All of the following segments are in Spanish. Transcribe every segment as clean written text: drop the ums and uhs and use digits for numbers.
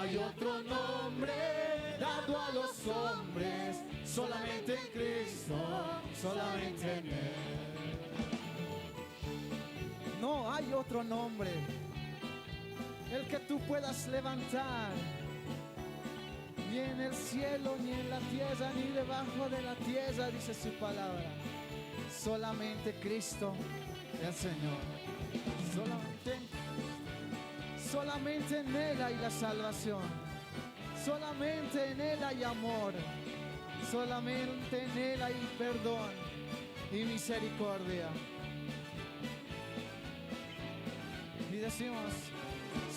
hay otro nombre dado a los hombres, solamente en Cristo, solamente en Él. No hay otro nombre el que tú puedas levantar, ni en el cielo, ni en la tierra, ni debajo de la tierra, dice su palabra. Solamente Cristo el Señor. Solamente en Él hay la salvación. Solamente en Él hay amor. Solamente en Él hay perdón y misericordia. Y decimos,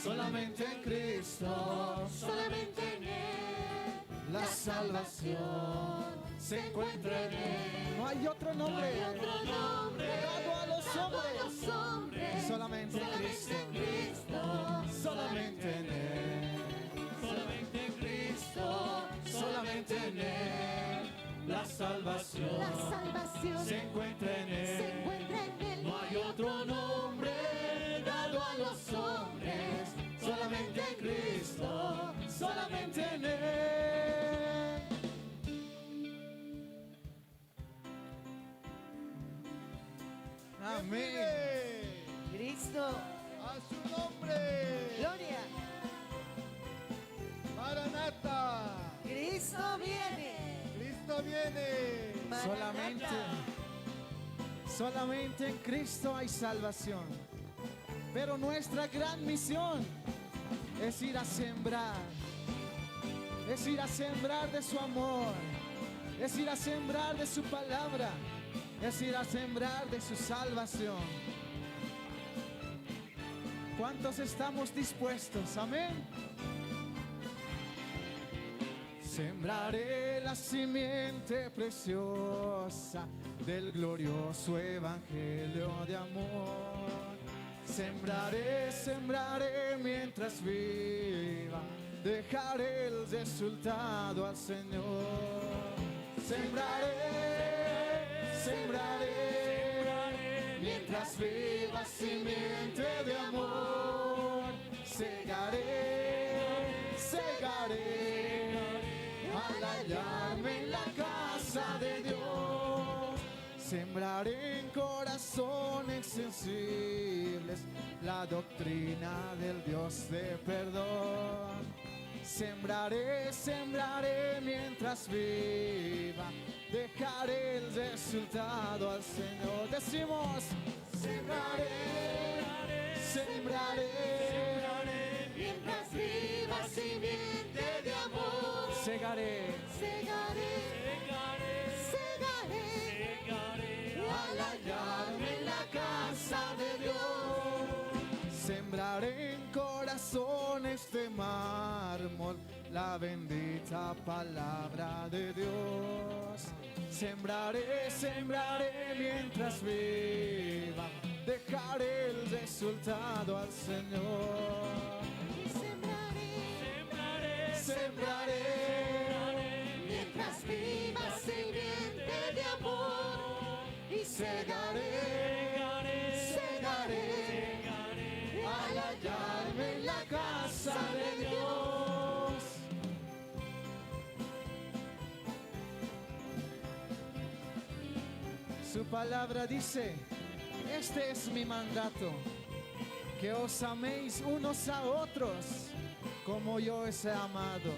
solamente en Cristo, solamente en Él, la salvación se encuentra en Él. no hay otro nombre, dado a los hombres, solamente en Cristo, solamente en Él, solamente en Cristo, solamente en Él, la salvación se encuentra en Él. No hay otro nombre dado a los hombres, solamente en Cristo, solamente en Él. amén. Cristo, A su nombre. gloria. Maranata. Cristo viene. Cristo viene. Maranata. Solamente en Cristo hay salvación. Pero nuestra gran misión es ir a sembrar. Es ir a sembrar de su amor. Es ir a sembrar de su palabra. Es ir a sembrar de su salvación. ¿Cuántos estamos dispuestos? Amén. Sembraré la simiente preciosa del glorioso evangelio de amor. Sembraré, sembraré mientras viva. Dejaré el resultado al Señor. Sembraré, sembraré mientras viva simiente de amor. Segaré, segaré al hallarme en la casa de Dios. Sembraré en corazones sensibles la doctrina del Dios de perdón. Sembraré, sembraré mientras viva. Dejaré el resultado al Señor. Decimos, sembraré, sembraré Mientras viva simiente de amor, segaré, segaré al hallarme en la casa de Dios. sembraré en corazones de mármol la bendita palabra de Dios. Sembraré, sembraré mientras viva. Dejaré el resultado al Señor. Sembraré Mientras viva simiente de amor, y segaré al hallarme en la casa de Dios. Su palabra dice, este es mi mandato, que os améis unos a otros como yo os he amado.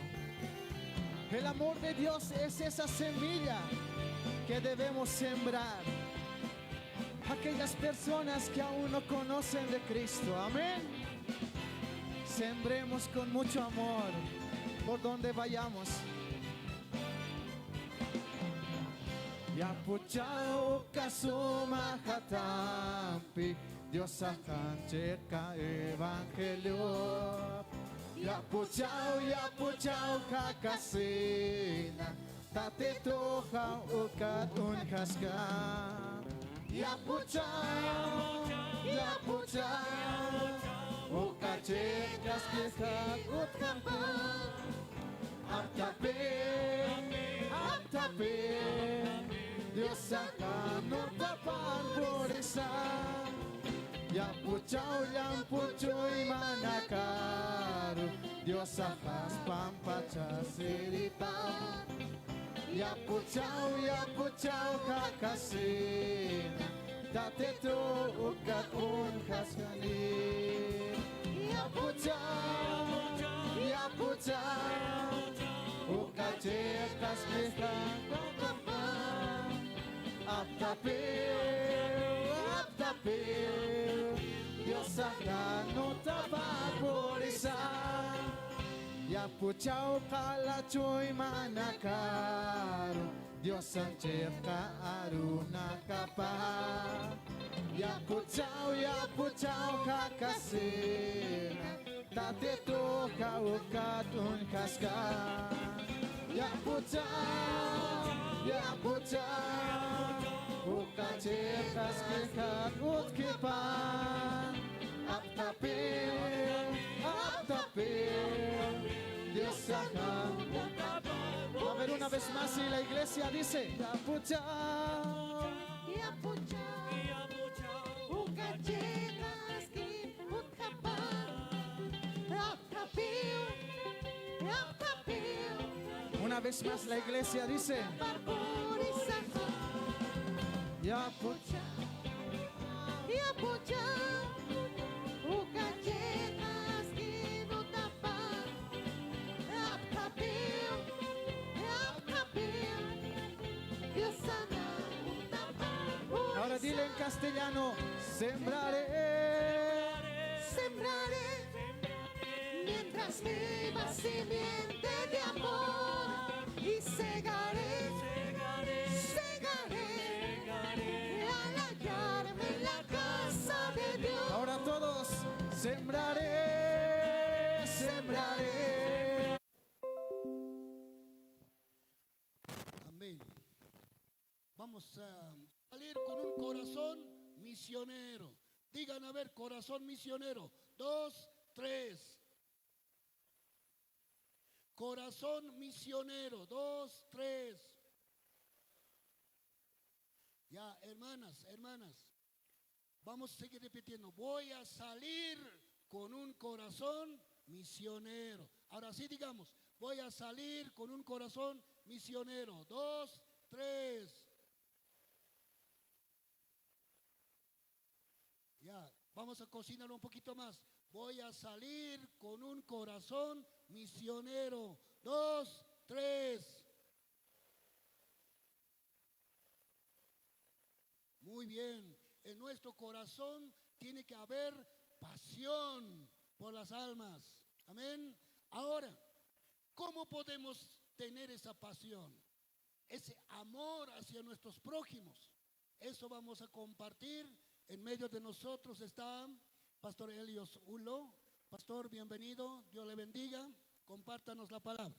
El amor de Dios es esa semilla que debemos sembrar. Aquellas personas que aún no conocen de Cristo, amén. Sembremos con mucho amor por donde vayamos. Yapuchao kasuma hatampi, Dios akancheka evangelio. Yapuchao, yapuchao kakasina, tate toja ukat unhaska. Yapuchao, yapuchao, ukachekas kihak utkampa. Aptape, aptape, Dios akan utapan purisan. Yapuchao, yampuchoy manakaru, Dios akas pampacha siripan. Ya puchau kakasin. Date tu ukat unkaskani. Ya puchau ukat cekas kikan kokapan. Aptapil Dios akan utapat purisan. Ya puchau kalachoy manakar. Dios ang ceka aruna kapa. Ya puchau kakasin. Tate tu kaukat unkaskan. Ya puchau ukat cekas kikat utkipan. Aptapil Dios akan. A ver una vez más y la iglesia dice ya puchau una vez más la iglesia dice ya puchau Ahora dile en castellano, sembraré mientras viva simiente de amor y segaré al hallarme en la casa de Dios. Ahora todos, sembraré. Amén. Vamos a salir con un corazón misionero. Digan a ver, corazón misionero. 2, 3. Corazón misionero. 2, 3. Ya, hermanas. Vamos a seguir repitiendo. Voy a salir con un corazón misionero. Ahora sí digamos, voy a salir con un corazón misionero. 2, 3. Ya, vamos a cocinar un poquito más. Voy a salir con un corazón misionero. 2, 3. Muy bien. En nuestro corazón tiene que haber pasión por las almas. Amén. Ahora, ¿cómo podemos tener esa pasión? Ese amor hacia nuestros prójimos. Eso vamos a compartir. En medio de nosotros está Pastor Helios Ulo. Pastor, bienvenido. Dios le bendiga. Compártanos la palabra.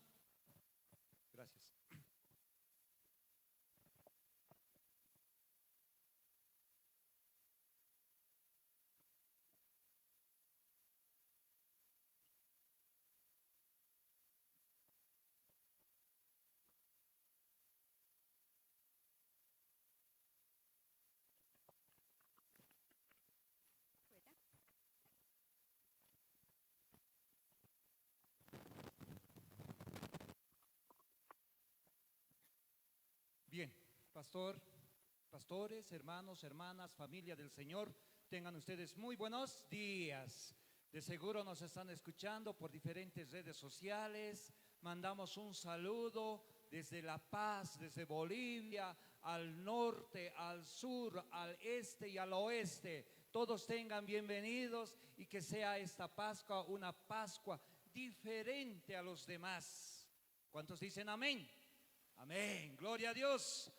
Gracias. Bien, pastores, hermanos, hermanas, familia del Señor, tengan ustedes muy buenos días. De seguro nos están escuchando por diferentes redes sociales. Mandamos un saludo desde La Paz, desde Bolivia, al norte, al sur, al este y al oeste. Todos tengan bienvenidos y que sea esta Pascua una Pascua diferente a los demás. ¿Cuántos dicen amén? Amén, gloria a Dios.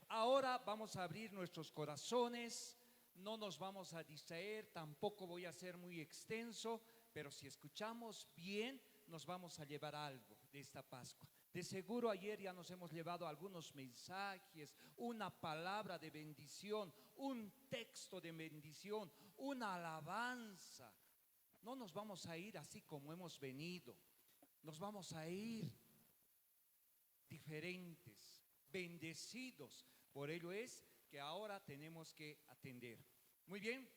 Ahora vamos a abrir nuestros corazones, no nos vamos a distraer, tampoco voy a ser muy extenso, pero si escuchamos bien, nos vamos a llevar algo de esta Pascua. De seguro ayer ya nos hemos llevado algunos mensajes, una palabra de bendición, un texto de bendición, una alabanza. No nos vamos a ir así como hemos venido, nos vamos a ir diferentes, bendecidos. Por ello es que ahora tenemos que atender. Muy bien,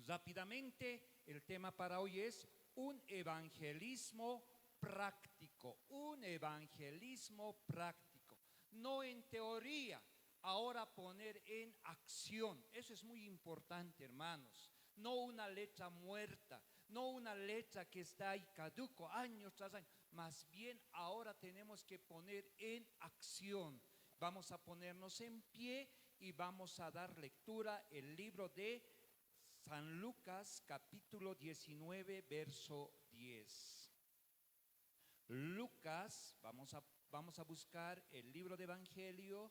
rápidamente el tema para hoy es un evangelismo práctico, un evangelismo práctico, no en teoría, ahora poner en acción. Eso es muy importante, hermanos. No una letra muerta, no una letra que está ahí caduco años tras años, más bien ahora tenemos que poner en acción. Vamos a ponernos en pie y vamos a dar lectura el libro de San Lucas, capítulo 19, verso 10. Lucas, vamos a buscar el libro de Evangelio,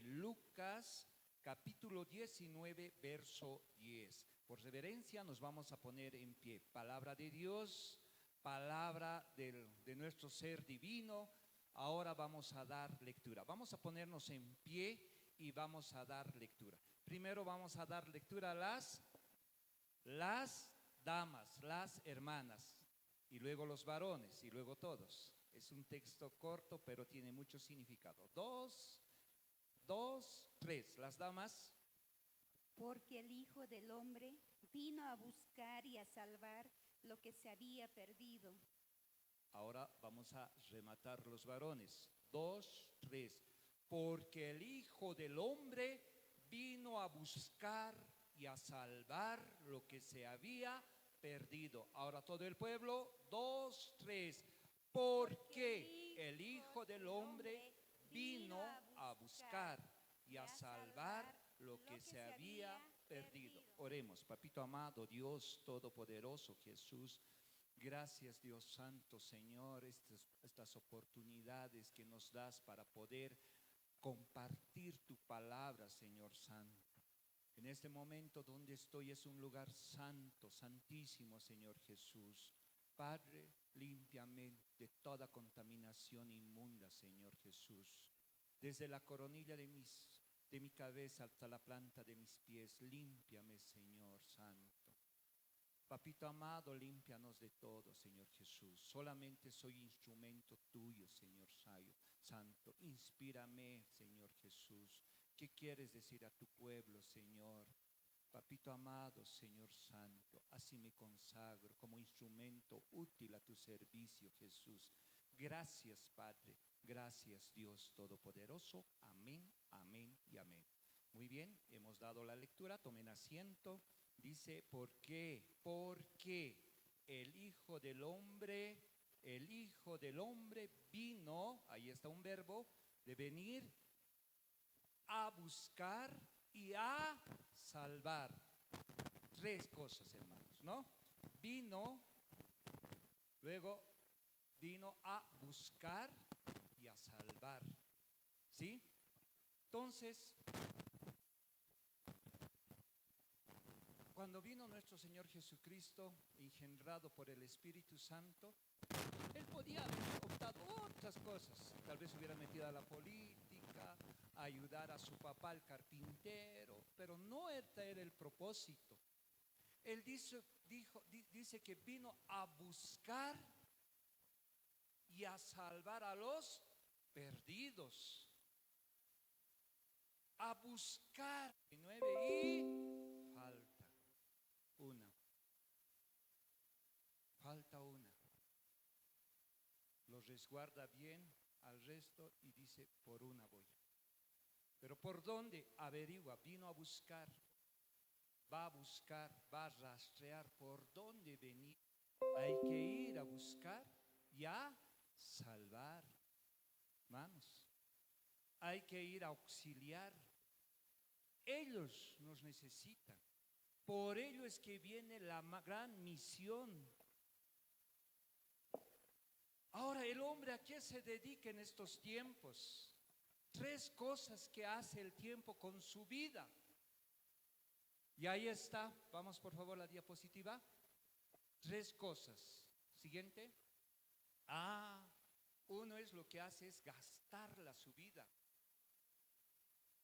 Lucas, capítulo 19, verso 10. Por reverencia nos vamos a poner en pie. Palabra de Dios, palabra de nuestro ser divino. Ahora vamos a dar lectura. Vamos a ponernos en pie y vamos a dar lectura. Primero vamos a dar lectura a las damas, las hermanas, y luego los varones, y luego todos. Es un texto corto, pero tiene mucho significado. Dos, tres. Las damas. Porque el Hijo del Hombre vino a buscar y a salvar lo que se había perdido. Ahora vamos a rematar los varones. Dos, tres. Porque el Hijo del Hombre vino a buscar y a salvar lo que se había perdido. Ahora todo el pueblo. Dos, tres. Porque el Hijo del Hombre vino a buscar y a salvar lo que se había perdido. Oremos. Papito amado, Dios Todopoderoso, Jesús, gracias, Dios Santo, Señor, estas oportunidades que nos das para poder compartir tu palabra, Señor Santo. En este momento donde estoy es un lugar santo, santísimo, Señor Jesús. Padre, límpiame de toda contaminación inmunda, Señor Jesús. Desde la coronilla de mi cabeza hasta la planta de mis pies, límpiame, Señor Santo. Papito amado, límpianos de todo, Señor Jesús. Solamente soy instrumento tuyo, Señor Santo. Inspírame, Señor Jesús. ¿Qué quieres decir a tu pueblo, Señor? Papito amado, Señor Santo, así me consagro como instrumento útil a tu servicio, Jesús. Gracias, Padre. Gracias, Dios Todopoderoso. Amén, amén y amén. Muy bien, hemos dado la lectura. Tomen asiento. Dice, ¿por qué? Porque el Hijo del Hombre vino, ahí está un verbo, de venir a buscar y a salvar. Tres cosas, hermanos, ¿no? Luego vino a buscar y a salvar. ¿Sí? Entonces, cuando vino nuestro Señor Jesucristo, engendrado por el Espíritu Santo, Él podía haber optado otras cosas. Tal vez hubiera metido a la política, a ayudar a su papá, el carpintero, pero no este era el propósito. Él dice que vino a buscar y a salvar a los perdidos. A buscar. 9 y falta una. Lo resguarda bien al resto y dice, por una voy. Pero ¿por dónde? Averigua, vino a buscar, va a buscar, va a rastrear por dónde venir. Hay que ir a buscar y a salvar. Hermanos, hay que ir a auxiliar. Ellos nos necesitan. Por ello es que viene la gran misión. Ahora, el hombre, ¿a qué se dedica en estos tiempos? Tres cosas que hace el tiempo con su vida. Y ahí está. Vamos por favor a la diapositiva. Tres cosas. Siguiente. Uno es lo que hace es gastarla su vida.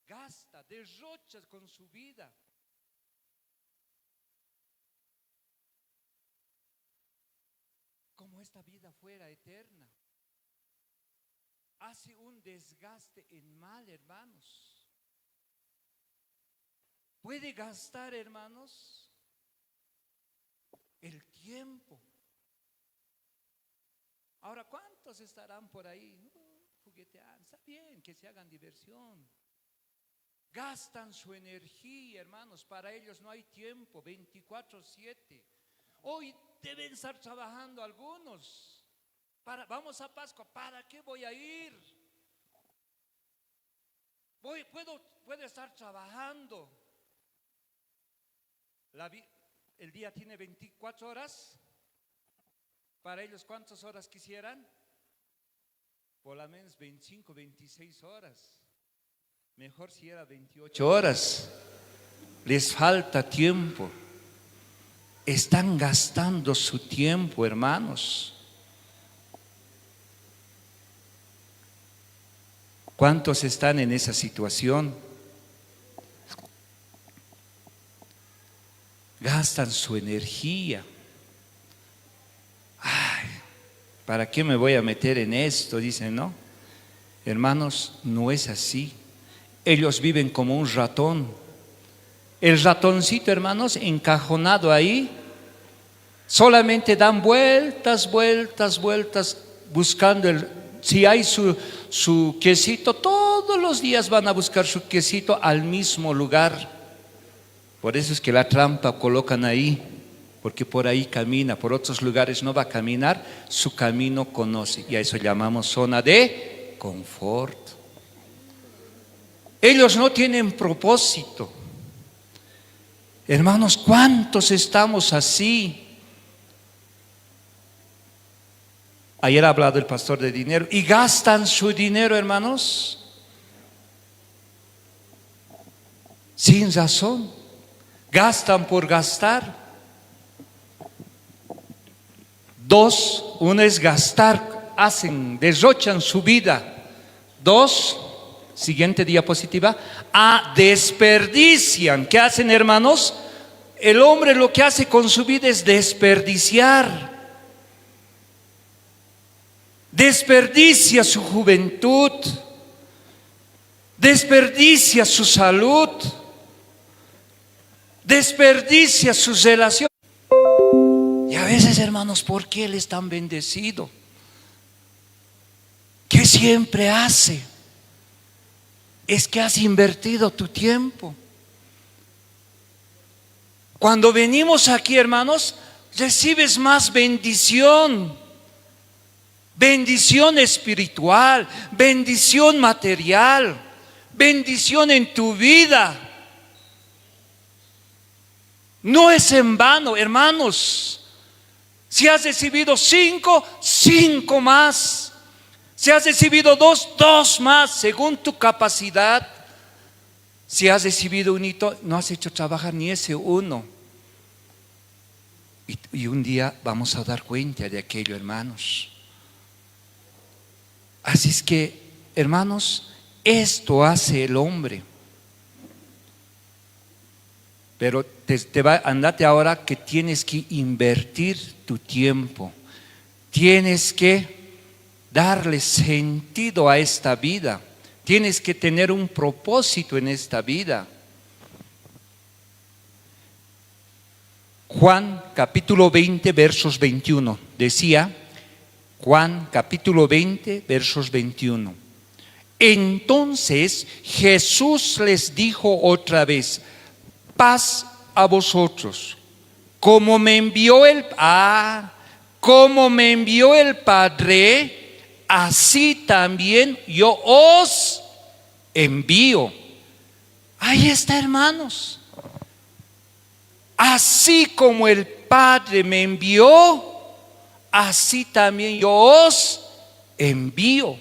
Gasta, derrocha con su vida. Como esta vida fuera eterna. Hace un desgaste en mal, hermanos. Puede gastar, hermanos, el tiempo. Ahora, ¿cuántos estarán por ahí jugueteando? Está bien que se hagan diversión. Gastan su energía, hermanos. Para ellos no hay tiempo, 24/7. Hoy deben estar trabajando algunos. Vamos a Pascua, ¿para qué voy a ir? Puedo estar trabajando. El día tiene 24 horas. Para ellos, ¿cuántas horas quisieran? Por lo menos 25, 26 horas. Mejor si era 28 horas. Les falta tiempo. Están gastando su tiempo, hermanos. ¿Cuántos están en esa situación? Gastan su energía. Ay, ¿para qué me voy a meter en esto? Dicen, ¿no? Hermanos, no es así. Ellos viven como un ratón. El ratoncito, hermanos, encajonado ahí, solamente dan vueltas, buscando si hay su quesito. Todos los días van a buscar su quesito al mismo lugar. Por eso es que la trampa colocan ahí, porque por ahí camina, por otros lugares no va a caminar, su camino conoce, y a eso llamamos zona de confort. Ellos no tienen propósito. Hermanos, ¿cuántos estamos así? Ayer ha hablado el pastor de dinero y gastan su dinero, hermanos, sin razón. Gastan por gastar. Dos, uno es gastar, derrochan su vida. Dos, siguiente diapositiva, desperdician. ¿Qué hacen, hermanos? El hombre lo que hace con su vida es desperdiciar. Desperdicia su juventud, desperdicia su salud, desperdicia sus relaciones. Y a veces, hermanos, ¿por qué él es tan bendecido? ¿Qué siempre hace? Es que has invertido tu tiempo. Cuando venimos aquí, hermanos, recibes más bendición. Bendición espiritual, bendición material, bendición en tu vida. No es en vano, hermanos. Si has recibido 5, 5 más. Si has recibido 2, 2 más, según tu capacidad. Si has recibido un hito, no has hecho trabajar ni ese uno. Y un día vamos a dar cuenta de aquello, hermanos. Así es que, hermanos, esto hace el hombre. Pero andate ahora que tienes que invertir tu tiempo. Tienes que darle sentido a esta vida. Tienes que tener un propósito en esta vida. Juan capítulo 20 versos 21 decía, Juan capítulo 20 versos 21. Entonces Jesús les dijo otra vez, paz a vosotros. Como me envió el Padre, así también yo os envío. Ahí está, hermanos. Así como el Padre me envió, así también yo os envío.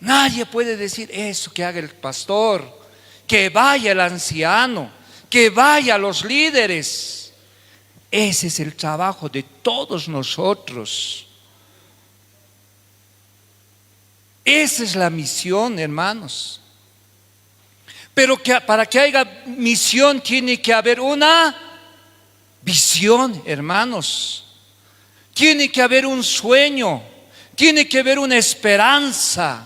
Nadie puede decir eso que haga el pastor, que vaya el anciano, que vaya los líderes. Ese es el trabajo de todos nosotros. Esa es la misión, hermanos. Pero para que haya misión tiene que haber una visión, hermanos. Tiene que haber un sueño, tiene que haber una esperanza.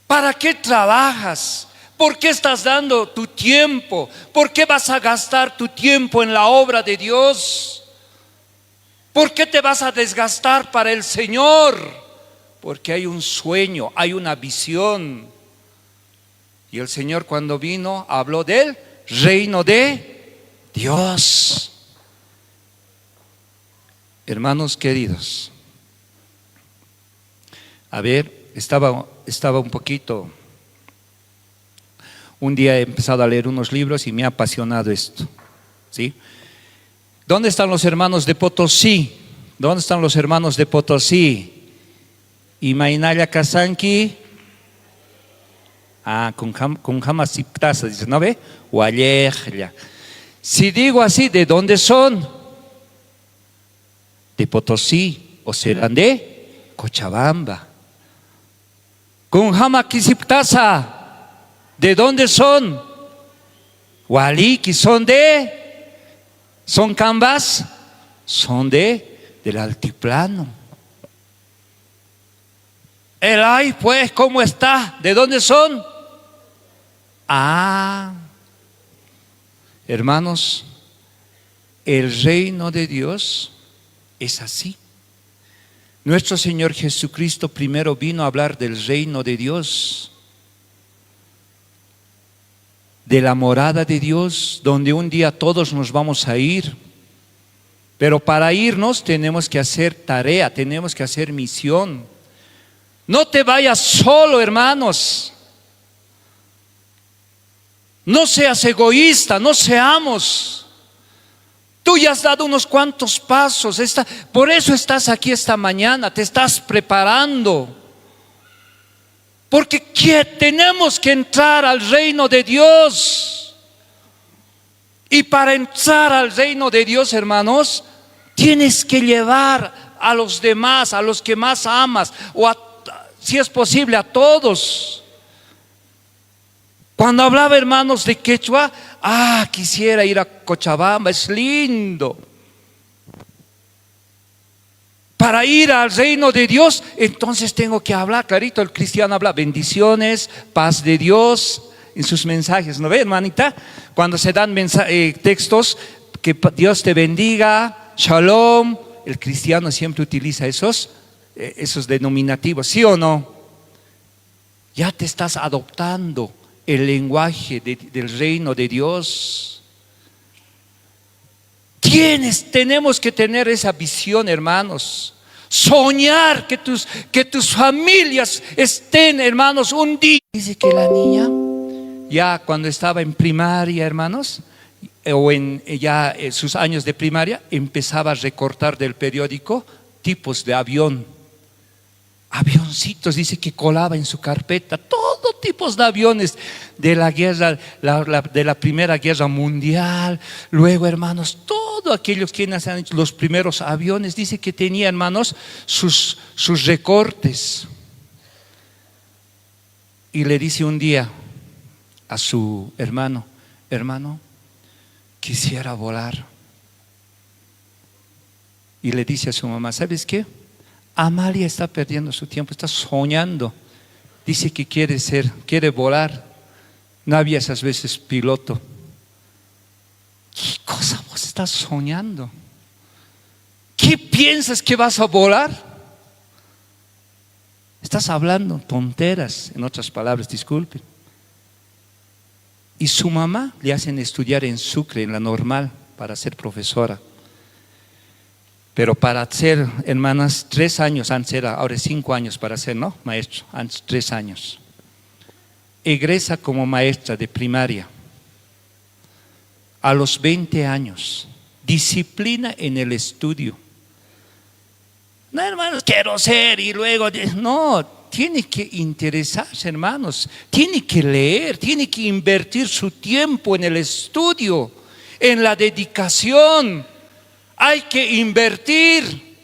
¿Para qué trabajas? ¿Por qué estás dando tu tiempo? ¿Por qué vas a gastar tu tiempo en la obra de Dios? ¿Por qué te vas a desgastar para el Señor? Porque hay un sueño, hay una visión. Y el Señor cuando vino habló del reino de Dios. Hermanos queridos, a ver, estaba un poquito, un día he empezado a leer unos libros y me ha apasionado esto, ¿sí? ¿Dónde están los hermanos de Potosí? ¿Dónde están los hermanos de Potosí? Y Mainaya Kazanki, con Jamasiptasa, dice, ¿no ve? Hualejla. Si digo así, ¿de dónde son? De Potosí, o serán de Cochabamba. Con Jamasiptasa, ¿de dónde son? Hualiki, son cambas, son del altiplano. El ay, pues, ¿cómo está? ¿De dónde son? Hermanos, el reino de Dios es así. Nuestro Señor Jesucristo primero vino a hablar del reino de Dios, de la morada de Dios, donde un día todos nos vamos a ir. Pero para irnos tenemos que hacer tarea, tenemos que hacer misión. No te vayas solo, hermanos. No seas egoísta, no seamos. Tú ya has dado unos cuantos pasos, por eso estás aquí esta mañana, te estás preparando. Porque tenemos que entrar al reino de Dios. Y para entrar al reino de Dios, hermanos, tienes que llevar a los demás, a los que más amas, o si es posible a todos. Cuando hablaba, hermanos, de quechua, quisiera ir a Cochabamba, es lindo. Para ir al reino de Dios, entonces tengo que hablar, clarito, el cristiano habla bendiciones, paz de Dios en sus mensajes, ¿no ve, hermanita? Cuando se dan textos, que Dios te bendiga, shalom, el cristiano siempre utiliza esos denominativos, ¿sí o no? Ya te estás adoptando el lenguaje del reino de Dios. Tenemos que tener esa visión, hermanos. Soñar que tus familias estén, hermanos, un día. Dice que la niña, ya cuando estaba en primaria, hermanos, o en sus años de primaria, empezaba a recortar del periódico tipos de avioncitos, dice que colaba en su carpeta todo tipos de aviones de la guerra, de la Primera Guerra Mundial. Luego, hermanos, todos aquellos quienes han hecho los primeros aviones, dice que tenía, hermanos, sus recortes. Y le dice un día a su hermano, quisiera volar. Y le dice a su mamá, ¿sabes qué? Amalia está perdiendo su tiempo, está soñando. Dice que quiere volar. No había esas veces piloto. ¿Qué cosa vos estás soñando? ¿Qué piensas que vas a volar? Estás hablando tonteras, en otras palabras, disculpen. Y su mamá le hacen estudiar en Sucre, en la normal, para ser profesora. Pero para ser, hermanas, 3 años antes era, ahora 5 años para ser, ¿no? Maestro, antes 3 años. Egresa como maestra de primaria. A los 20 años, disciplina en el estudio. No, hermanos, quiero ser y luego, no, tiene que interesarse, hermanos. Tiene que leer, tiene que invertir su tiempo en el estudio, en la dedicación. Hay que invertir.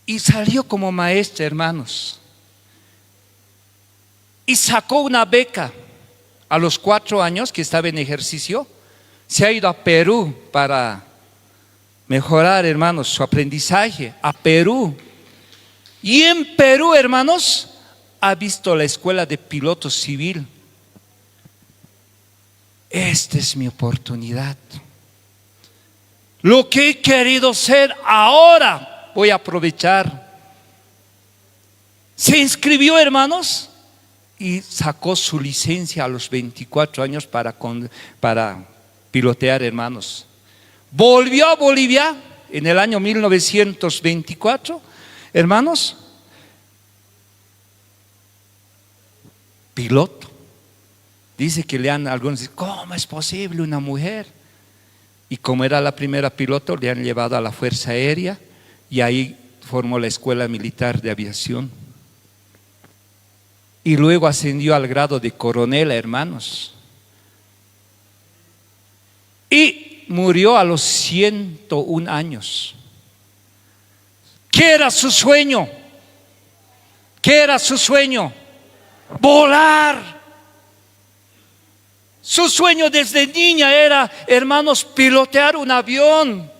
Y salió como maestra, hermanos. Y sacó una beca a los 4 años que estaba en ejercicio. Se ha ido a Perú para mejorar, hermanos, su aprendizaje. A Perú. Y en Perú, hermanos, ha visto la escuela de piloto civil. Esta es mi oportunidad. Lo que he querido ser ahora voy a aprovechar. Se inscribió, hermanos, y sacó su licencia a los 24 años para pilotear, hermanos. Volvió a Bolivia en el año 1924, hermanos. Piloto. Dice que algunos dicen, ¿cómo es posible una mujer? Y como era la primera piloto, le han llevado a la Fuerza Aérea y ahí formó la Escuela Militar de Aviación. Y luego ascendió al grado de coronel, hermanos. Y murió a los 101 años. ¿Qué era su sueño? ¿Qué era su sueño? Volar. Su sueño desde niña era, hermanos, pilotear un avión.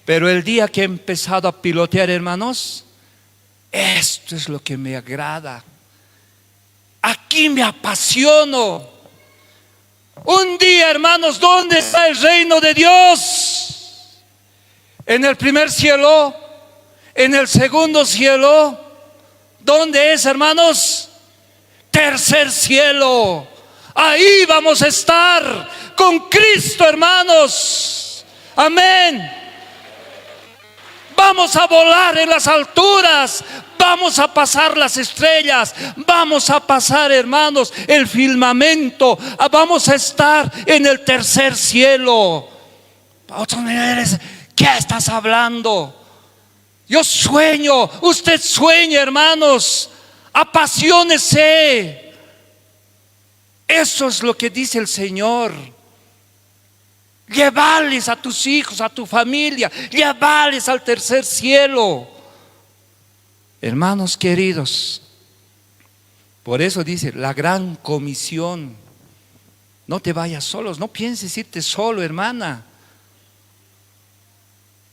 Pero el día que he empezado a pilotear, hermanos, esto es lo que me agrada. Aquí me apasiono. Un día, hermanos, ¿dónde está el reino de Dios? ¿En el primer cielo? ¿En el segundo cielo? ¿Dónde es, hermanos? Tercer cielo. Ahí vamos a estar con Cristo, hermanos. Amén. Vamos a volar en las alturas. Vamos a pasar las estrellas. Vamos a pasar, hermanos, el firmamento. Vamos a estar en el tercer cielo. Otros me dicen, ¿qué estás hablando? Yo sueño. Usted sueña, hermanos. Apasionese. Eso es lo que dice el Señor. Llevarles a tus hijos, a tu familia, llevarles al tercer cielo. Hermanos queridos, por eso dice la gran comisión. No te vayas solos, no pienses irte solo, hermana.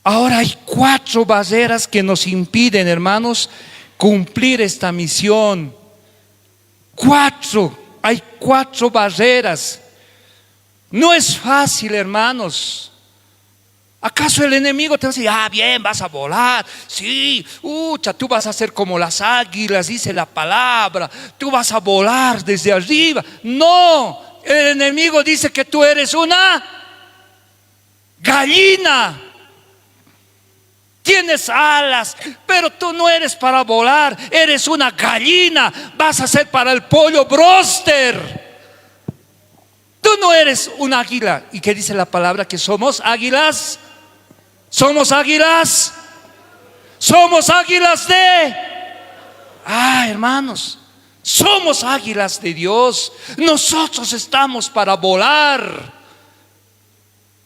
Ahora hay 4 barreras que nos impiden, hermanos, cumplir esta misión. 4. Hay 4 barreras. No es fácil, hermanos. ¿Acaso el enemigo te va a decir, bien, vas a volar? Sí, tú vas a ser como las águilas, dice la palabra. Tú vas a volar desde arriba. No, el enemigo dice que tú eres una gallina. Tienes alas, pero tú no eres para volar, eres una gallina, vas a ser para el pollo bróster. Tú no eres un águila. ¿Y qué dice la palabra? Que somos águilas. Somos águilas. Somos águilas de... hermanos, somos águilas de Dios. Nosotros estamos para volar,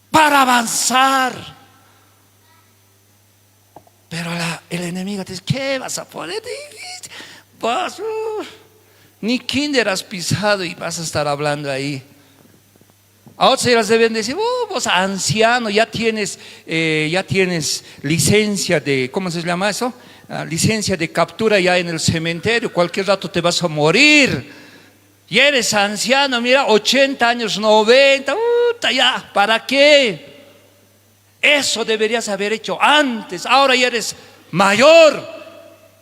para avanzar. Pero el enemigo te dice, ¿qué vas a poner? Ni kinder has pisado y vas a estar hablando ahí. A otros ellos deben decir, vos anciano, ya tienes licencia de, ¿cómo se llama eso? Licencia de captura ya en el cementerio, cualquier rato te vas a morir. Y eres anciano, mira, 80 años, 90, ya, ¿para qué? Eso deberías haber hecho antes. Ahora ya eres mayor.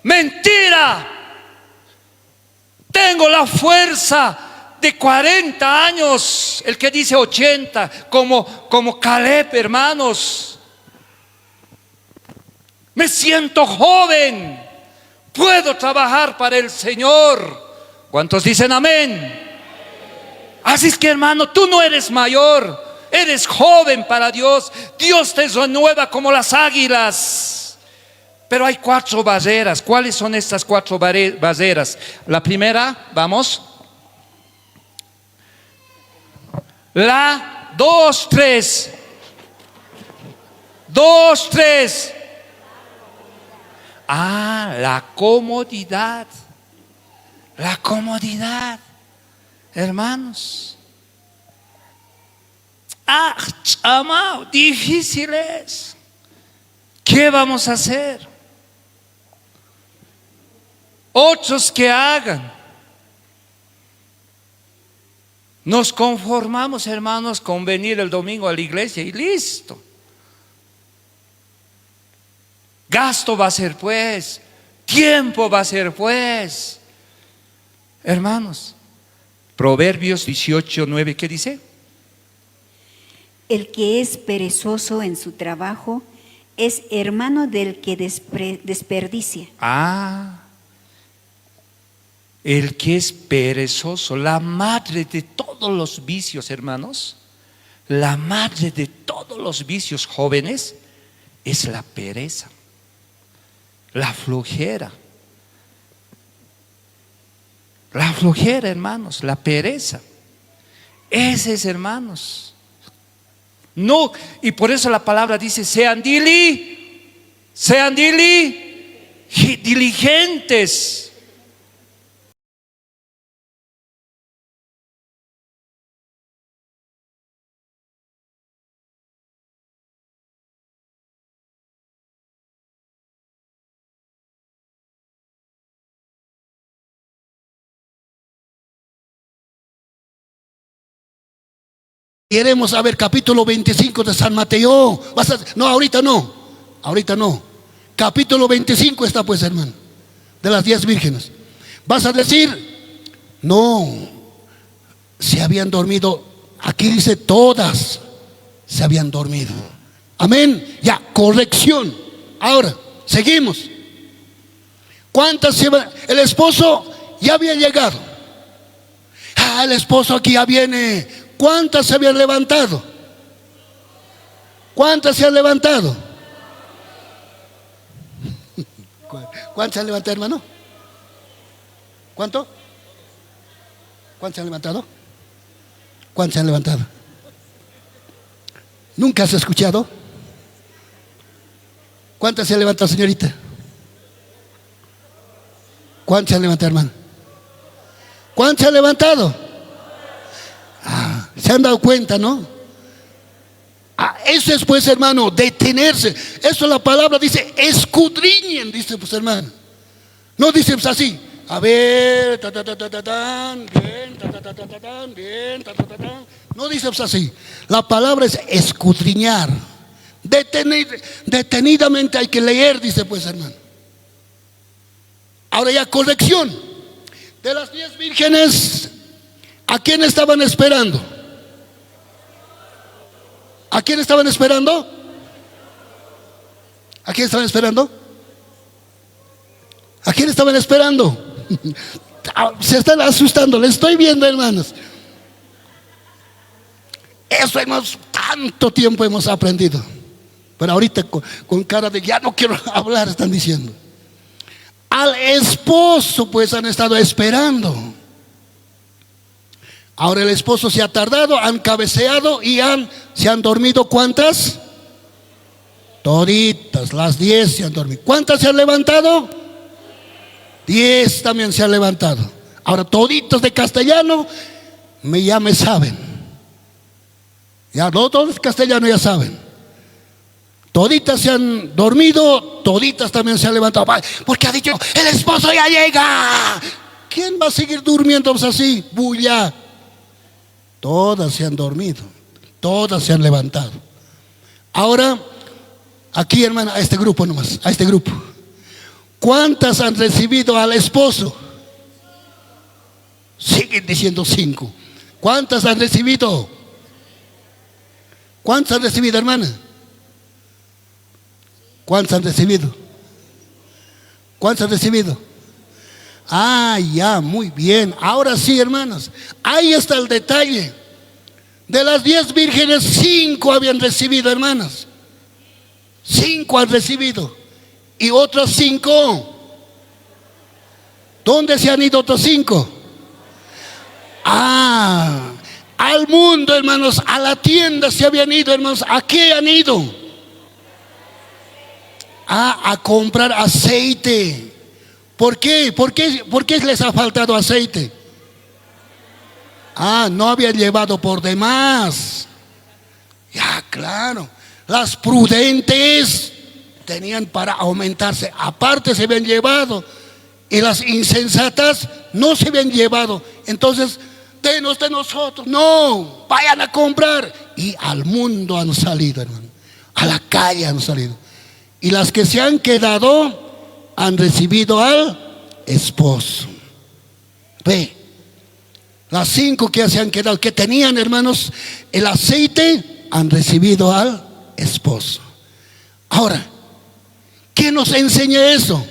Mentira. Tengo la fuerza de 40 años. El que dice 80, como Caleb, hermanos. Me siento joven. Puedo trabajar para el Señor. ¿Cuántos dicen amén? Así es que, hermano, tú no eres mayor. Eres joven para Dios. Dios te renueva como las águilas. Pero hay 4 barreras. ¿Cuáles son estas 4 barreras? La primera, vamos. 2, 3. 2, 3. La comodidad. La comodidad. Hermanos. Amado, difíciles. ¿Qué vamos a hacer? Otros que hagan. Nos conformamos, hermanos, con venir el domingo a la iglesia y listo. gasto va a ser pues, tiempo va a ser pues. Hermanos, Proverbios 18:9, ¿qué dice? El que es perezoso en su trabajo es hermano del que desperdicia. El que es perezoso, la madre de todos los vicios, hermanos, la madre de todos los vicios jóvenes es la pereza, la flojera. La flojera, hermanos, la pereza. Ese es, hermanos. No, y por eso la palabra dice, sean diligentes. Queremos saber capítulo 25 de San Mateo. No, ahorita no. Capítulo 25 está pues, hermano, de las 10 vírgenes. Vas a decir, no, se habían dormido. Aquí dice todas se habían dormido. Amén. Ya, corrección. Ahora, seguimos. ¿Cuántas el esposo ya había llegado? El esposo aquí ya viene. ¿Cuántas se habían levantado? ¿Cuántas se han levantado? ¿Cuántas se han levantado, hermano? ¿Cuánto? ¿Cuántas se han levantado? ¿Cuántas se han levantado? ¿Nunca has escuchado? ¿Cuántas se han levantado, señorita? ¿Cuántas se han levantado, hermano? ¿Cuántas se han levantado? ¿Se han dado cuenta, no? Eso es pues, hermano, detenerse. Eso la palabra dice, escudriñen, dice pues, hermano. No dice pues, así, a ver, bien, no dice pues, así. La palabra es escudriñar. Detenidamente hay que leer, dice pues, hermano. Ahora ya, corrección. De las 10 vírgenes, ¿a quién estaban esperando? ¿A quién estaban esperando? ¿A quién estaban esperando? ¿A quién estaban esperando? Se están asustando, les estoy viendo, hermanos. Eso tanto tiempo hemos aprendido. Pero ahorita con cara de ya no quiero hablar, están diciendo. Al esposo pues han estado esperando. Ahora el esposo se ha tardado, han cabeceado y se han dormido. ¿Cuántas? Toditas, las 10 se han dormido. ¿Cuántas se han levantado? 10 también se han levantado. Ahora toditos de castellano ya me saben. Ya no todos castellanos ya saben. Toditas se han dormido, toditas también se han levantado. Porque ha dicho, el esposo ya llega. ¿Quién va a seguir durmiendo así? Bulla. Todas se han dormido, todas se han levantado. Ahora, aquí, hermana, a este grupo nomás, a este grupo. ¿Cuántas han recibido al esposo? Siguen diciendo 5. ¿Cuántas han recibido? ¿Cuántas han recibido, hermana? ¿Cuántas han recibido? ¿Cuántas han recibido? Ya, muy bien. Ahora sí, hermanos, ahí está el detalle. De las 10 vírgenes, 5 habían recibido, hermanas. 5 han recibido. Y otras 5, ¿dónde se han ido otros 5? Al mundo, hermanos, a la tienda se habían ido, hermanos. ¿A qué han ido? A comprar aceite. ¿Por qué? ¿Por qué les ha faltado aceite? No habían llevado por demás. Ya, claro. Las prudentes tenían para aumentarse. Aparte se habían llevado. Y las insensatas no se habían llevado. Entonces, denos de nosotros. No, vayan a comprar. Y al mundo han salido, hermano. A la calle han salido. Y las que se han quedado han recibido al esposo. Ve, las 5 que se han quedado, que tenían, hermanos, el aceite, han recibido al esposo. Ahora, ¿qué nos enseña eso?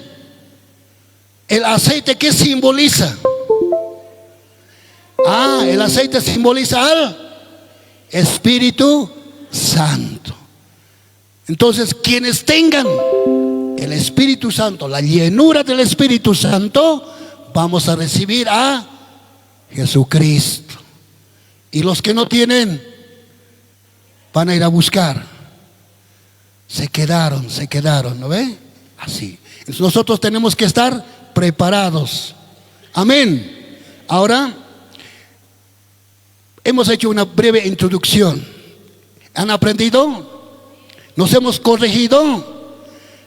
El aceite, ¿qué simboliza? El aceite simboliza al Espíritu Santo. Entonces, quienes tengan el Espíritu Santo, la llenura del Espíritu Santo, vamos a recibir a Jesucristo. Y los que no tienen, van a ir a buscar. Se quedaron, ¿no ve? Así. Entonces nosotros tenemos que estar preparados. Amén. Ahora, hemos hecho una breve introducción. ¿Han aprendido? ¿Nos hemos corregido?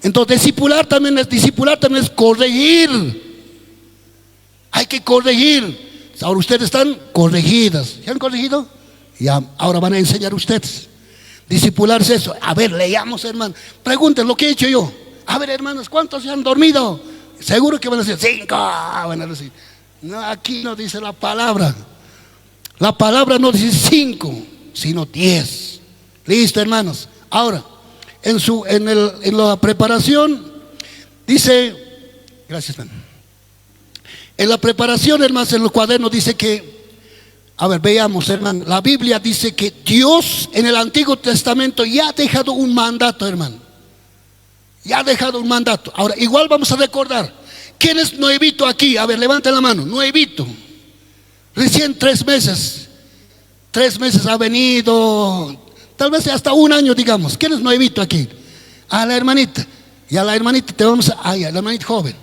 Entonces discipular también es corregir. Hay que corregir. Ahora ustedes están corregidas. ¿Se han corregido? Ya, ahora van a enseñar ustedes. Discipularse eso. A ver, leamos, hermano. Pregunten lo que he hecho yo. A ver, hermanos, ¿cuántos se han dormido? Seguro que van a decir 5. Van a decir. No, aquí no dice la palabra. La palabra no dice 5, sino 10. Listo, hermanos. Ahora, en la preparación dice, gracias, hermano. En la preparación, hermanos, en el cuaderno dice que, a ver, veamos, hermano. La Biblia dice que Dios en el Antiguo Testamento ya ha dejado un mandato, hermano. Ya ha dejado un mandato. Ahora, igual vamos a recordar. ¿Quién es nuevito aquí? A ver, levanten la mano. Nuevito. Recién 3 meses. 3 meses ha venido. Tal vez hasta 1 año, digamos. ¿Quién es nuevito aquí? A la hermanita. Y a la hermanita te vamos a la hermanita joven.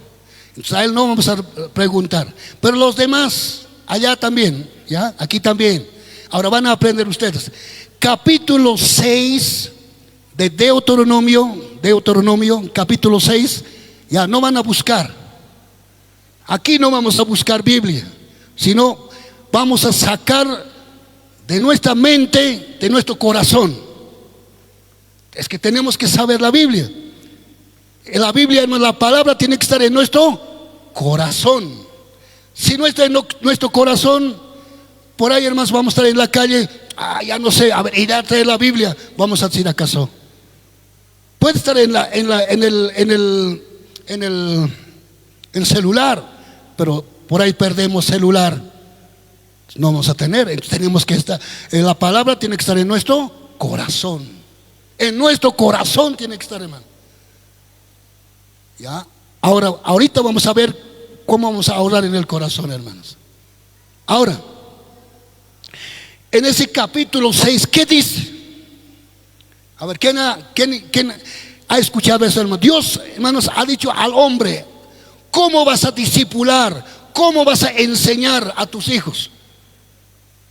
Entonces a él no vamos a preguntar. Pero los demás, allá también. ¿Ya? Aquí también. Ahora van a aprender ustedes. Capítulo 6 de Deuteronomio, capítulo 6. Ya no van a buscar. Aquí no vamos a buscar Biblia, sino vamos a sacar de nuestra mente, de nuestro corazón. Es que tenemos que saber la Biblia. En la Biblia, la palabra tiene que estar en nuestro corazón. Si no está en nuestro corazón, por ahí, hermanos, vamos a estar en la calle. Ya no sé, a ver, ir a traer la Biblia. Vamos a decir, ¿acaso? Puede estar en el celular, pero por ahí perdemos celular. No vamos a tener. Entonces tenemos que estar. La palabra tiene que estar en nuestro corazón. En nuestro corazón tiene que estar, hermano. Ya. Ahorita vamos a ver cómo vamos a orar en el corazón, hermanos. Ahora, en ese capítulo 6, ¿qué dice? A ver, ¿quién ha escuchado eso, hermano? Dios, hermanos, ha dicho al hombre: ¿cómo vas a discipular? ¿Cómo vas a enseñar a tus hijos?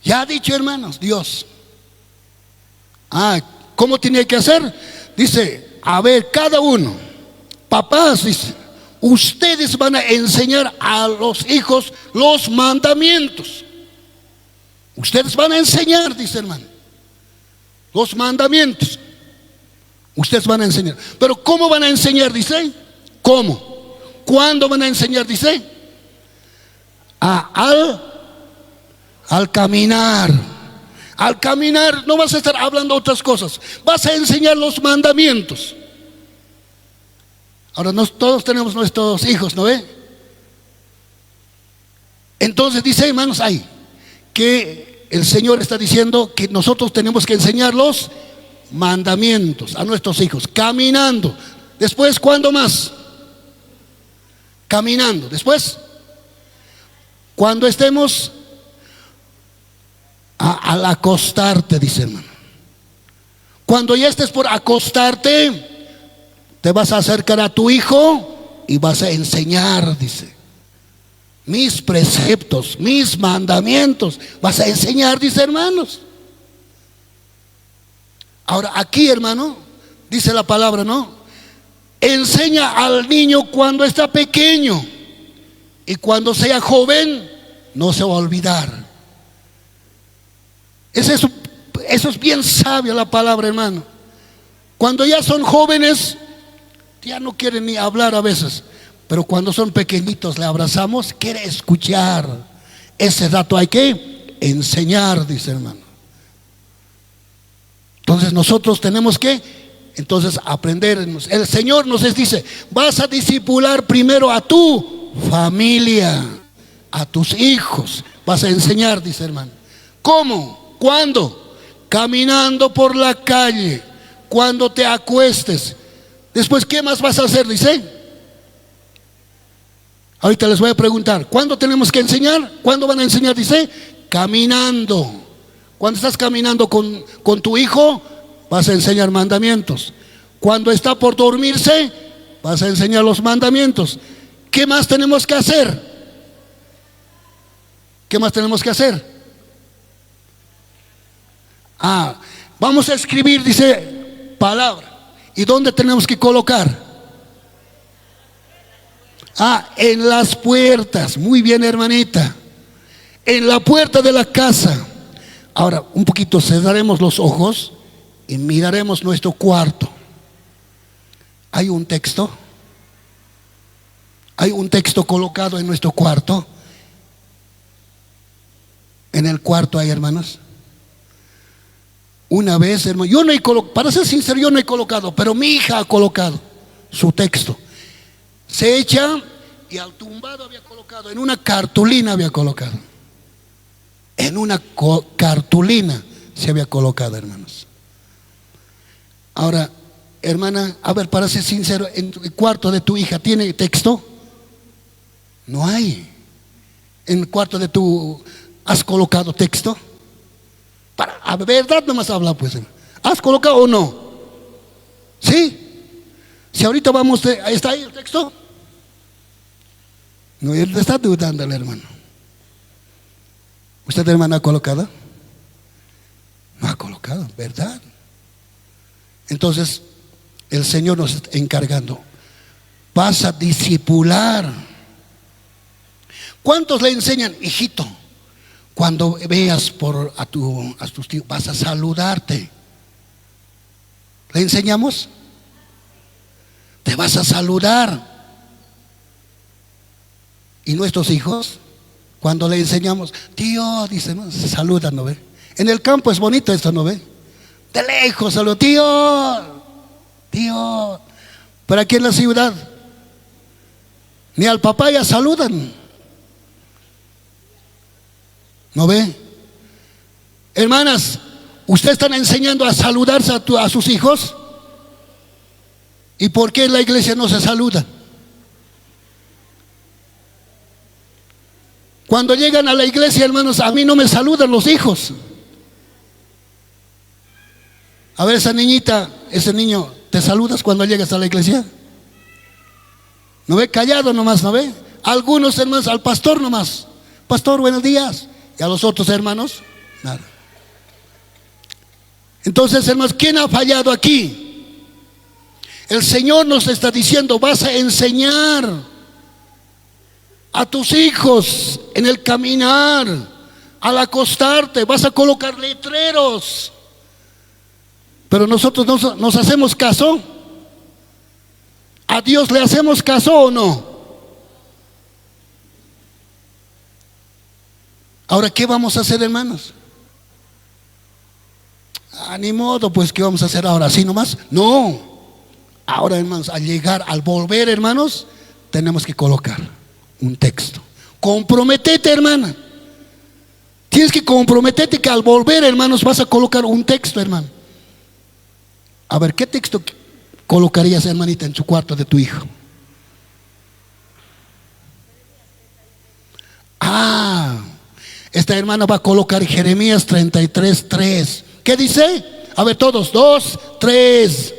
Ya ha dicho, hermanos, Dios. ¿Cómo tiene que hacer? Dice, a ver, cada uno, papás, dice, ustedes van a enseñar a los hijos los mandamientos. Ustedes van a enseñar, dice, hermano, los mandamientos. Ustedes van a enseñar. Pero ¿cómo van a enseñar? Dice. ¿Cómo? ¿Cuándo van a enseñar? Dice. Al caminar. Al caminar no vas a estar hablando otras cosas. Vas a enseñar los mandamientos. Ahora todos tenemos nuestros hijos, ¿no ve? Entonces dice, hermanos, ahí que el Señor está diciendo que nosotros tenemos que enseñar los mandamientos a nuestros hijos, caminando. Después, ¿cuándo más? Caminando. Después, cuando estemos al acostarte, dice, hermano. Cuando ya estés por acostarte, te vas a acercar a tu hijo y vas a enseñar, dice, mis preceptos, mis mandamientos. Vas a enseñar, dice, hermanos. Ahora aquí, hermano, dice la palabra, ¿no? Enseña al niño cuando está pequeño, y cuando sea joven no se va a olvidar. Eso es bien sabia la palabra, hermano. Cuando ya son jóvenes, ya no quiere ni hablar a veces, pero cuando son pequeñitos le abrazamos, quiere escuchar. Ese dato hay que enseñar, dice hermano. Entonces nosotros tenemos que aprender. El Señor nos dice, vas a discipular primero a tu familia, a tus hijos, vas a enseñar, dice hermano. ¿Cómo? ¿Cuándo? Caminando por la calle, cuando te acuestes. Después, ¿qué más vas a hacer? Dice. Ahorita les voy a preguntar, ¿cuándo tenemos que enseñar? ¿Cuándo van a enseñar? Dice, caminando. Cuando estás caminando con tu hijo, vas a enseñar mandamientos. Cuando está por dormirse, vas a enseñar los mandamientos. ¿Qué más tenemos que hacer? ¿Qué más tenemos que hacer? Vamos a escribir, dice, palabra. ¿Y dónde tenemos que colocar? En las puertas. Muy bien, hermanita. En la puerta de la casa. Ahora, un poquito cerraremos los ojos y miraremos nuestro cuarto. Hay un texto. Hay un texto colocado en nuestro cuarto. En el cuarto hay, hermanos. Una vez, hermano, yo no he colocado, para ser sincero, yo no he colocado, pero mi hija ha colocado su texto. Se echa y al tumbado había colocado, en una cartulina había colocado. En una cartulina se había colocado, hermanos. Ahora, hermana, a ver, para ser sincero, ¿en el cuarto de tu hija tiene texto? No hay. ¿En el cuarto de tu has colocado texto? Para, a verdad nomás habla, pues. ¿Has colocado o no? ¿Sí? Si ahorita vamos, ¿está ahí el texto? No, él está dudando el hermano. ¿Usted, hermana, ha colocado? No ha colocado, ¿verdad? Entonces, el Señor nos está encargando. Vas a discipular. ¿Cuántos le enseñan, hijito? Cuando veas a tus tíos, vas a saludarte. ¿Le enseñamos? Te vas a saludar. Y nuestros hijos, cuando le enseñamos, tío, dice, ¿no? Se saludan, ¿no ve? En el campo es bonito esto, ¿no ve? De lejos, saludo, tío. Pero aquí en la ciudad, ni al papá ya saludan. ¿No ve? Hermanas, ¿ustedes están enseñando a saludarse a sus hijos? ¿Y por qué en la iglesia no se saluda? Cuando llegan a la iglesia, hermanos, a mí no me saludan los hijos. A ver, esa niñita, ese niño, ¿te saludas cuando llegas a la iglesia? ¿No ve? Callado nomás, ¿no ve? Algunos hermanos, al pastor nomás. Pastor, buenos días. Y a los otros hermanos, nada. Entonces, hermanos, ¿quién ha fallado aquí? El Señor nos está diciendo, vas a enseñar a tus hijos en el caminar, al acostarte, vas a colocar letreros. Pero nosotros nos hacemos caso. ¿A Dios le hacemos caso o no? Ahora, ¿qué vamos a hacer, hermanos? Ni modo, pues, ¿qué vamos a hacer ahora? ¿Así nomás? No. Ahora, hermanos, al volver, hermanos, tenemos que colocar un texto. Comprométete, hermana. Tienes que comprometerte que al volver, hermanos, vas a colocar un texto, hermano. A ver, ¿qué texto colocarías, hermanita, en su cuarto de tu hijo? Esta hermana va a colocar Jeremías 33:3. ¿Qué dice? A ver, todos, 2, 3.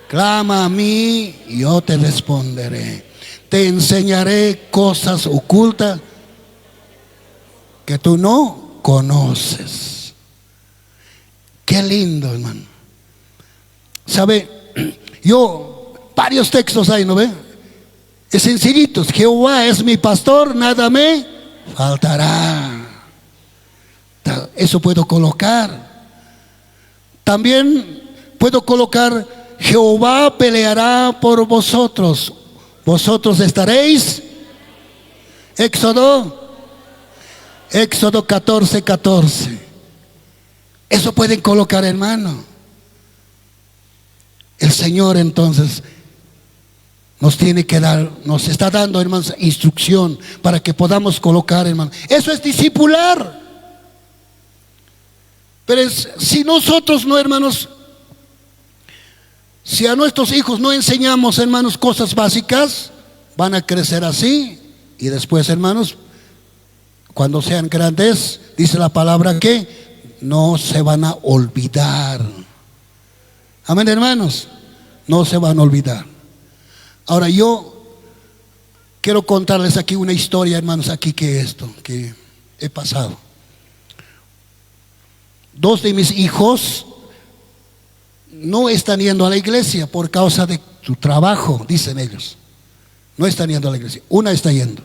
Clama a mí y yo te responderé. Te enseñaré cosas ocultas que tú no conoces. Qué lindo, hermano. ¿Sabe? Varios textos hay, ¿no ve? Es sencillitos. Jehová es mi pastor, nada me faltará. Eso puedo colocar. También puedo colocar Jehová peleará por vosotros, vosotros estaréis. Éxodo 14:14. Eso pueden colocar, hermano. El Señor entonces nos tiene que dar, nos está dando, hermanos, instrucción para que podamos colocar, hermano. Eso es discipular. Pero si nosotros no, hermanos, si a nuestros hijos no enseñamos, hermanos, cosas básicas, van a crecer así. Y después, hermanos, cuando sean grandes, dice la palabra que no se van a olvidar. Amén, hermanos. No se van a olvidar. Ahora yo quiero contarles aquí una historia, hermanos, aquí que he pasado. Dos de mis hijos no están yendo a la iglesia por causa de su trabajo, dicen ellos. No están yendo a la iglesia. Una está yendo.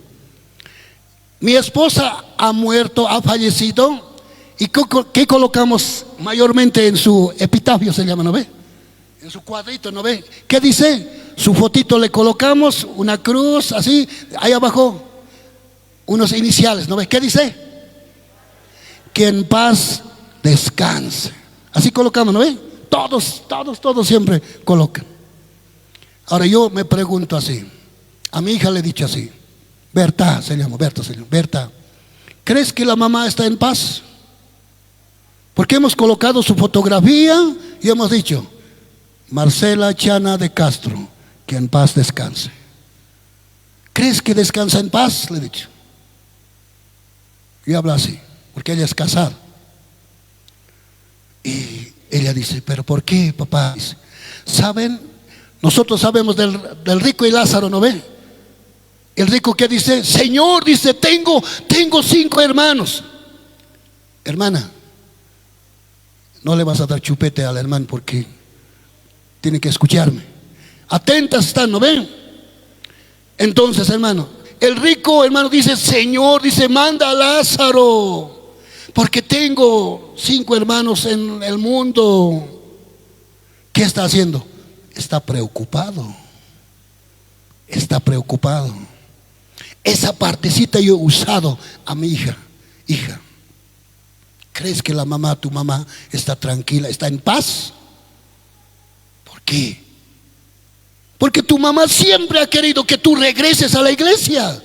Mi esposa ha muerto, ha fallecido. ¿Y qué colocamos mayormente en su epitafio, se llama, no ve? En su cuadrito, ¿no ve? ¿Qué dice? Su fotito le colocamos, una cruz, así, ahí abajo, unos iniciales, ¿no ve? ¿Qué dice? Que en paz descanse. Así colocamos, ¿no ve? Todos siempre colocan. Ahora yo me pregunto así, a mi hija le he dicho así, Berta, se llama, Berta, ¿crees que la mamá está en paz? Porque hemos colocado su fotografía y hemos dicho, Marcela Chana de Castro, que en paz descanse. ¿Crees que descansa en paz? Le he dicho. Y habla así, porque ella es casada. Y ella dice, ¿pero por qué, papá? Dice, ¿saben? Nosotros sabemos del rico y Lázaro, ¿no ve? El rico que dice, Señor, dice, tengo 5 hermanos. Hermana, no le vas a dar chupete al hermano porque tiene que escucharme. Atentas están, ¿no ven? Entonces, hermano, el rico, hermano, dice, Señor, dice, manda a Lázaro, porque tengo 5 hermanos en el mundo. ¿Qué está haciendo? Está preocupado. Está preocupado. Esa partecita yo he usado a mi hija. Hija, ¿crees que tu mamá está tranquila, está en paz? ¿Por qué? Porque tu mamá siempre ha querido que tú regreses a la iglesia.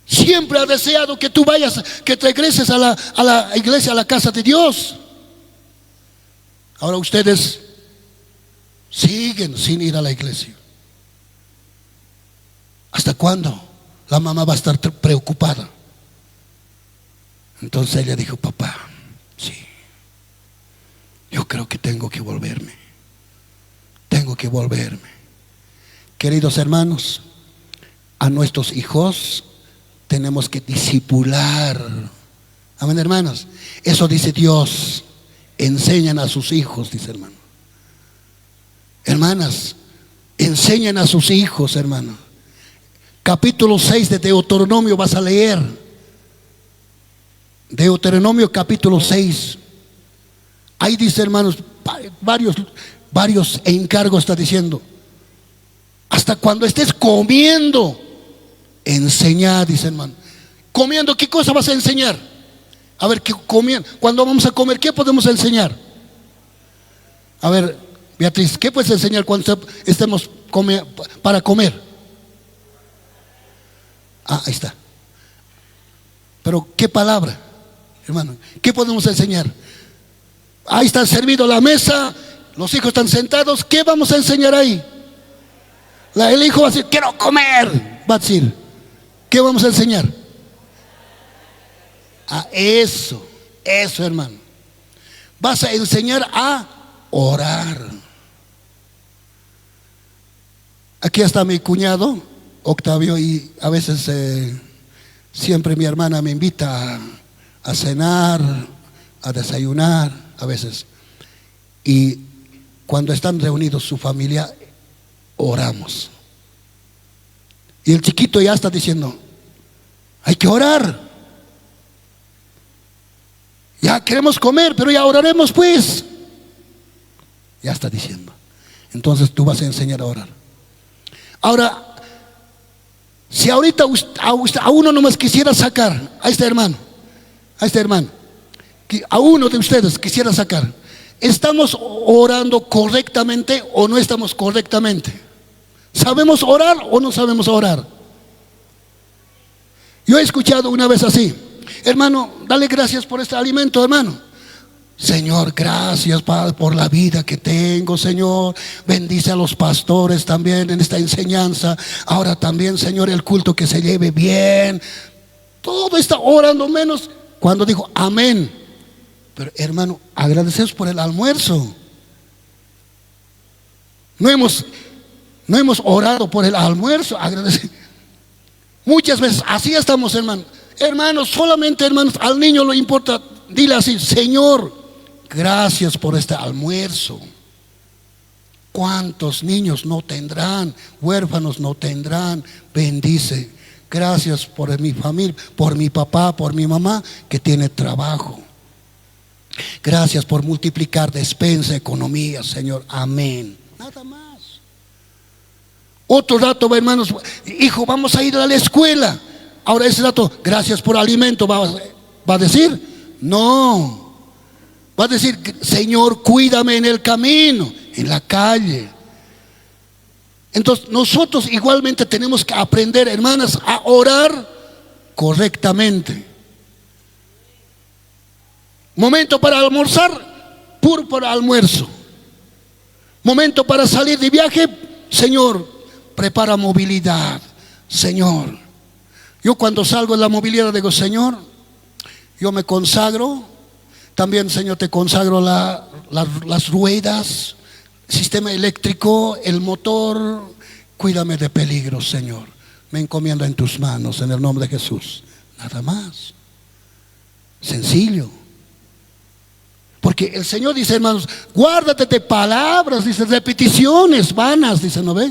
Siempre ha deseado que tú vayas, que te regreses a la iglesia, a la casa de Dios. Ahora ustedes siguen sin ir a la iglesia. ¿Hasta cuándo la mamá va a estar preocupada? Entonces ella dijo, papá, sí, yo creo que tengo que volverme. Tengo que volverme. Queridos hermanos, a nuestros hijos tenemos que discipular. Amén, hermanos. Eso dice Dios. Enseñan a sus hijos, dice hermano. Hermanas, enseñan a sus hijos, hermano. Capítulo 6 de Deuteronomio vas a leer. Deuteronomio capítulo 6. Ahí dice, hermanos, varios encargos está diciendo. Hasta cuando estés comiendo, enseñar, dice hermano. Comiendo, ¿qué cosa vas a enseñar? A ver, ¿qué comiendo? Cuando vamos a comer, ¿qué podemos enseñar? A ver, Beatriz, ¿qué puedes enseñar cuando estemos para comer? Ahí está. Pero ¿qué palabra, hermano? ¿Qué podemos enseñar? Ahí está servido la mesa, los hijos están sentados. ¿Qué vamos a enseñar ahí? El hijo va a decir, quiero comer. Va a decir, ¿qué vamos a enseñar? Eso, hermano. Vas a enseñar a orar. Aquí está mi cuñado Octavio, y a veces siempre mi hermana me invita a cenar, a desayunar, a veces. Y cuando están reunidos su familia, oramos. Y el chiquito ya está diciendo, hay que orar. Ya queremos comer, pero ya oraremos pues. Ya está diciendo. Entonces tú vas a enseñar a orar. Ahora, si ahorita a uno nomás quisiera sacar, a este hermano, a uno de ustedes quisiera sacar, ¿estamos orando correctamente o no estamos correctamente? ¿Sabemos orar o no sabemos orar? Yo he escuchado una vez así: hermano, dale gracias por este alimento, hermano. Señor, gracias, Padre, por la vida que tengo, Señor. Bendice a los pastores también en esta enseñanza. Ahora también, Señor, el culto que se lleve bien. Todo está orando menos cuando dijo amén. Pero hermano, agradecemos por el almuerzo. No hemos orado por el almuerzo. Muchas veces así estamos, hermano. Hermanos, solamente, hermanos, al niño le importa, dile así: Señor, gracias por este almuerzo. ¿Cuántos niños no tendrán? Huérfanos no tendrán. Bendice. Gracias por mi familia, por mi papá, por mi mamá que tiene trabajo. Gracias por multiplicar despensa, economía, Señor. Amén. Nada más. Otro rato, hermanos, hijo, vamos a ir a la escuela. Ahora ese rato, gracias por alimento. ¿Va a decir? No. Va a decir: Señor, cuídame en el camino, en la calle. Entonces nosotros igualmente tenemos que aprender, hermanas, a orar correctamente. Momento para almorzar, puro para almuerzo. Momento para salir de viaje, Señor, prepara movilidad. Señor, yo cuando salgo de la movilidad digo: Señor, yo me consagro. También, Señor, te consagro las ruedas, el sistema eléctrico, el motor. Cuídame de peligro, Señor. Me encomiendo en tus manos, en el nombre de Jesús. Nada más. Sencillo. Porque el Señor dice, hermanos, guárdate de palabras, dice, repeticiones vanas, dice, ¿no ve?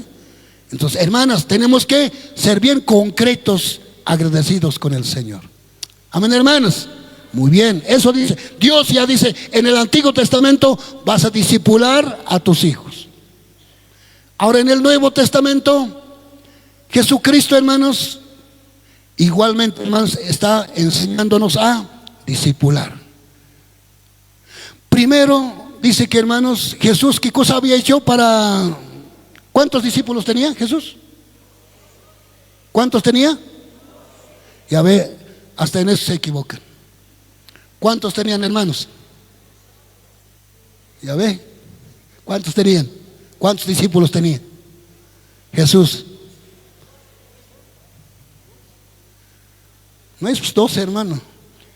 Entonces, hermanas, tenemos que ser bien concretos, agradecidos con el Señor. Amén, hermanas. Muy bien, eso dice. Dios ya dice en el Antiguo Testamento: vas a discipular a tus hijos. Ahora en el Nuevo Testamento, Jesucristo, hermanos, igualmente, hermanos, está enseñándonos a discipular. Primero dice que, hermanos, Jesús, ¿qué cosa había hecho para... ¿Cuántos discípulos tenía Jesús? ¿Cuántos tenía? Ya ve, hasta en eso se equivocan. ¿Cuántos tenían, hermanos? Ya ve, ¿cuántos tenían? ¿Cuántos discípulos tenía Jesús? No es 12, hermano.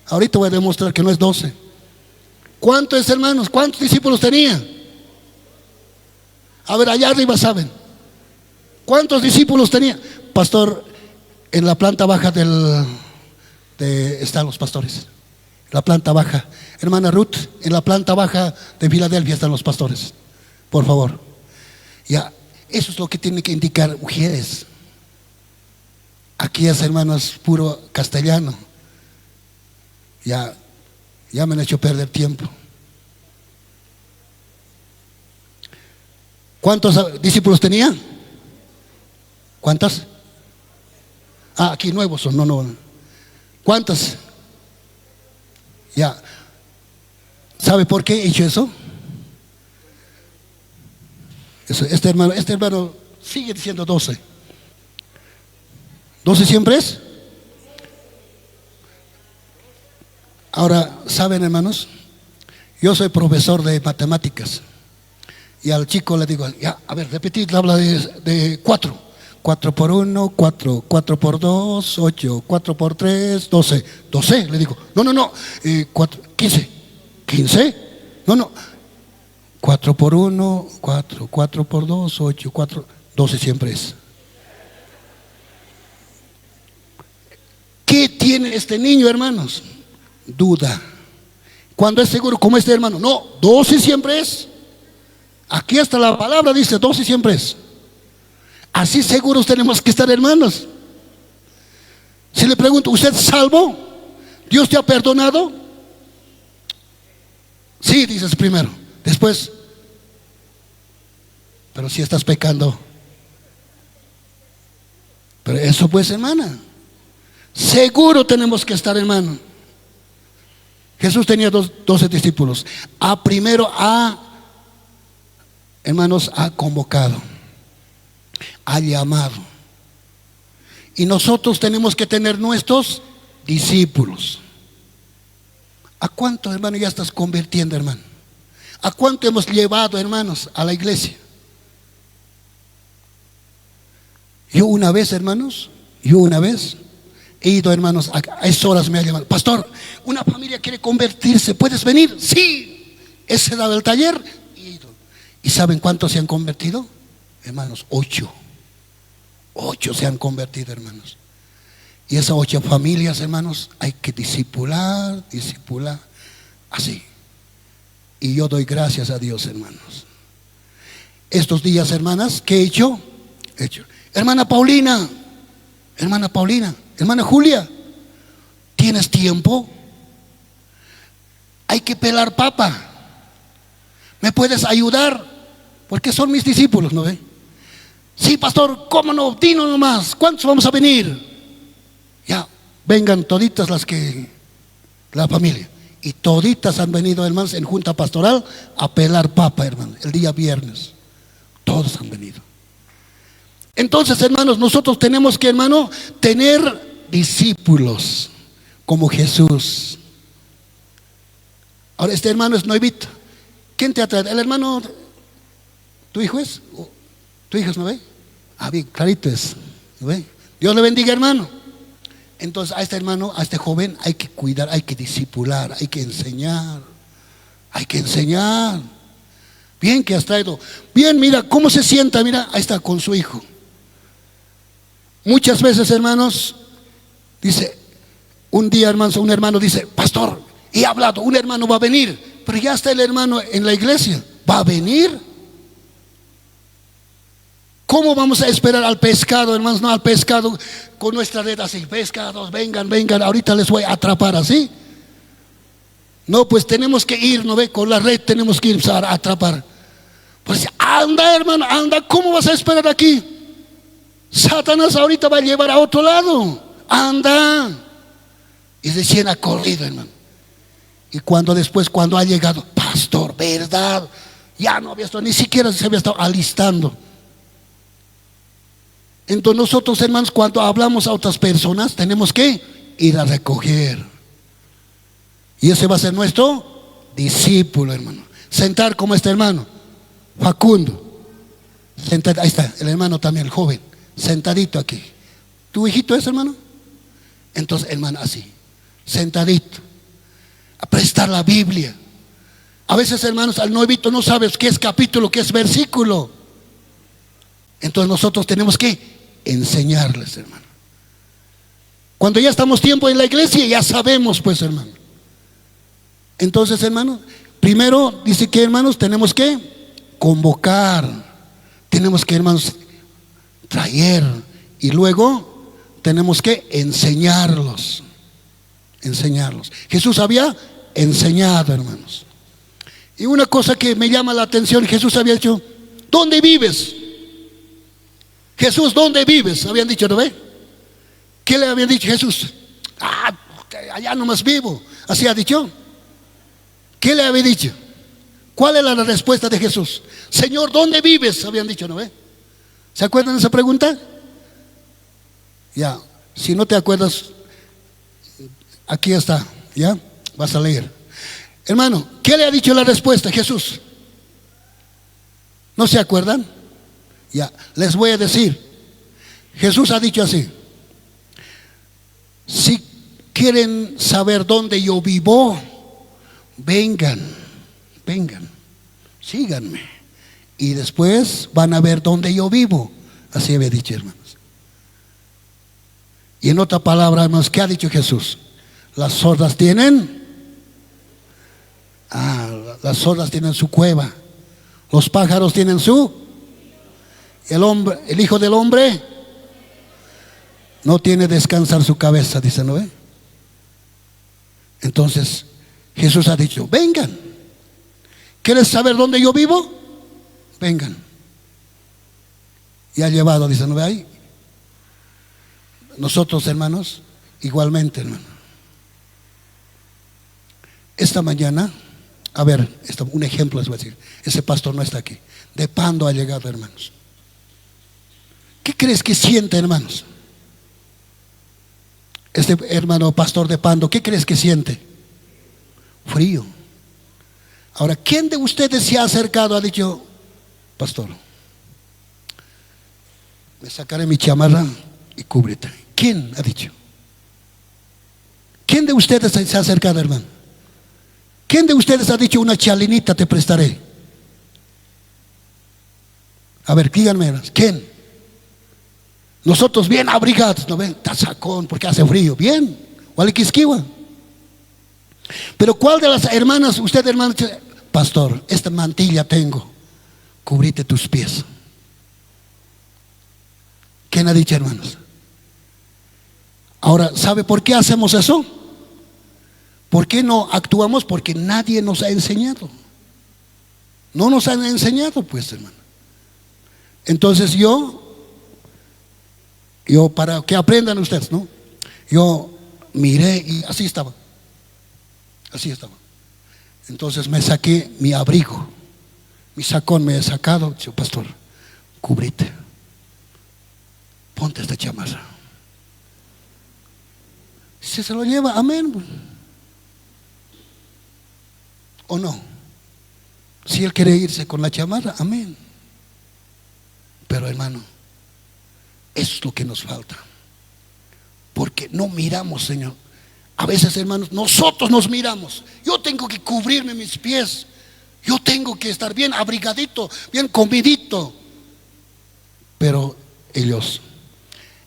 Ahorita voy a demostrar que no es 12. ¿Cuántos, hermanos? ¿Cuántos discípulos tenía? A ver, allá arriba saben. ¿Cuántos discípulos tenía? Pastor, en la planta baja están los pastores. La planta baja. Hermana Ruth, en la planta baja de Filadelfia están los pastores. Por favor. Ya, eso es lo que tiene que indicar mujeres. Aquí es, hermanos, puro castellano. Ya me han hecho perder tiempo. ¿Cuántos discípulos tenía? ¿Cuántos? Aquí nuevos son, no. ¿Cuántos? Ya. ¿Sabe por qué he hecho eso? Este hermano sigue diciendo 12. ¿12 siempre es? Ahora, ¿saben, hermanos? Yo soy profesor de matemáticas. Y al chico le digo, ya, a ver, repetid la habla de 4. 4 por 1, 4. 4 por 2, 8. 4 por 3, 12. 12, le digo. No. 15. ¿15? No. 4 por 1, 4. 4 por 2, 8. 4. 12 siempre es. ¿Qué tiene este niño, hermanos? Duda. Cuando es seguro, como este hermano, no, 12 siempre es. Aquí hasta la palabra dice 12 siempre es. Así seguros tenemos que estar, hermanos. Si le pregunto, ¿usted es salvo? ¿Dios te ha perdonado? Sí, dices primero. Después, Pero si estás pecando. Pero eso pues, hermana, seguro tenemos que estar, hermano. Jesús tenía 12 discípulos. Hermanos, ha convocado, ha llamado. Y nosotros tenemos que tener nuestros discípulos. ¿A cuánto, hermano, ya estás convirtiendo, hermano? ¿A cuánto hemos llevado, hermanos, a la iglesia? Yo una vez, hermanos, he ido, hermanos, a esas horas me ha llamado: pastor, una familia quiere convertirse, ¿puedes venir? Sí. Ese dado el taller, he ido. ¿Y saben cuántos se han convertido? Hermanos, 8 se han convertido, hermanos. Y esas 8 familias, hermanos, hay que discipular, así. Y yo doy gracias a Dios, hermanos. Estos días, hermanas, ¿qué he hecho? Hermana Paulina, hermana Julia, ¿tienes tiempo? Hay que pelar papa. ¿Me puedes ayudar? Porque son mis discípulos, ¿no ve? Sí, pastor, ¿cómo no? Dinos nomás, ¿cuántos vamos a venir? Ya, vengan toditas la familia. Y toditas han venido, hermanos, en junta pastoral a pelar papa, hermanos, el día viernes. Todos han venido. Entonces, hermanos, nosotros tenemos que, hermano, tener discípulos como Jesús. Ahora, este hermano es nuevito. ¿Quién te atrae? El hermano, ¿tu hijo es? ¿Tu hijo es, no ve? Ah, bien, clarito es, ¿no ve? Dios le bendiga, hermano. Entonces, a este hermano, a este joven, hay que cuidar, hay que discipular, hay que enseñar. Bien que has traído. Bien, mira cómo se sienta, mira, ahí está con su hijo. Muchas veces, hermanos, dice, un día, hermanos, un hermano dice: pastor, he hablado, un hermano va a venir. Pero ya está el hermano en la iglesia, ¿va a venir? ¿Cómo vamos a esperar al pescado, hermanos? No, al pescado con nuestra red así: pescados, vengan, ahorita les voy a atrapar así. No, pues tenemos que ir, ¿no ve? Con la red tenemos que ir a atrapar. Pues anda, hermano, anda, ¿cómo vas a esperar aquí? Satanás ahorita va a llevar a otro lado. Anda. Y recién ha corrido, hermano. Y cuando ha llegado: pastor, ¿verdad? Ya no había estado, ni siquiera se había estado alistando. Entonces nosotros, hermanos, cuando hablamos a otras personas, tenemos que ir a recoger. Y ese va a ser nuestro discípulo, hermano. Sentar como este hermano Facundo. Sentar, ahí está, el hermano también, el joven, sentadito aquí. ¿Tu hijito es, hermano? Entonces, hermano, así, sentadito, a prestar la Biblia. A veces, hermanos, al nuevito no sabes qué es capítulo, qué es versículo. Entonces nosotros tenemos que enseñarles, hermano. Cuando ya estamos tiempo en la iglesia, ya sabemos, pues, hermano. Entonces, hermano, primero dice que, hermanos, tenemos que convocar, tenemos que, hermanos, traer, y luego tenemos que enseñarlos. Jesús había enseñado, hermanos. Y una cosa que me llama la atención, Jesús había dicho: ¿dónde vives? Jesús, ¿dónde vives? Habían dicho, ¿no ve? ¿Qué le habían dicho Jesús? Allá nomás vivo. Así ha dicho. ¿Qué le había dicho? ¿Cuál era la respuesta de Jesús? Señor, ¿dónde vives? Habían dicho, ¿no ve? ¿Se acuerdan de esa pregunta? Ya, si no te acuerdas, aquí está, ya, vas a leer. Hermano, ¿qué le ha dicho la respuesta Jesús? ¿No se acuerdan? Ya, les voy a decir. Jesús ha dicho así: si quieren saber dónde yo vivo, vengan, síganme, y después van a ver dónde yo vivo. Así había dicho, hermanos. Y en otra palabra, hermanos, ¿qué ha dicho Jesús? Las sordas tienen su cueva, los pájaros tienen el Hijo del Hombre no tiene descansar su cabeza, dice, ¿no ve? Entonces Jesús ha dicho: vengan. ¿Quieres saber dónde yo vivo? Vengan. Y ha llevado, dice, ¿no ve ahí? Nosotros, hermanos, igualmente, hermano. Esta mañana, a ver, un ejemplo les voy a decir. Ese pastor no está aquí. De Pando ha llegado, hermanos. ¿Qué crees que siente, hermanos? Este hermano pastor de Pando, ¿qué crees que siente? Frío. Ahora, ¿quién de ustedes se ha acercado, ha dicho, pastor, me sacaré mi chamarra y cúbrete? ¿Quién ha dicho? ¿Quién de ustedes se ha acercado, hermano? ¿Quién de ustedes ha dicho, una chalinita te prestaré? A ver, díganme, hermanos, ¿quién? Nosotros bien abrigados, ¿no ven? Tazacón, porque hace frío, bien, Waliquisquiwa. Pero ¿cuál de las hermanas, usted hermano, pastor, esta mantilla tengo, cubrite tus pies? ¿Quién ha dicho, hermanos? Ahora, ¿sabe por qué hacemos eso? ¿Por qué no actuamos? Porque nadie nos ha enseñado. No nos han enseñado, pues, hermano. Entonces yo para que aprendan ustedes, ¿no? Yo miré y así estaba. Así estaba. Entonces me saqué mi abrigo, mi sacón me he sacado. Dice, pastor, cúbrete, ponte esta chamarra. Si se lo lleva, amén. ¿O no? Si él quiere irse con la chamarra, amén. Pero hermano, eso es lo que nos falta. Porque no miramos, Señor. A veces, hermanos, nosotros nos miramos. Yo tengo que cubrirme mis pies. Yo tengo que estar bien abrigadito, bien comidito. Pero ellos,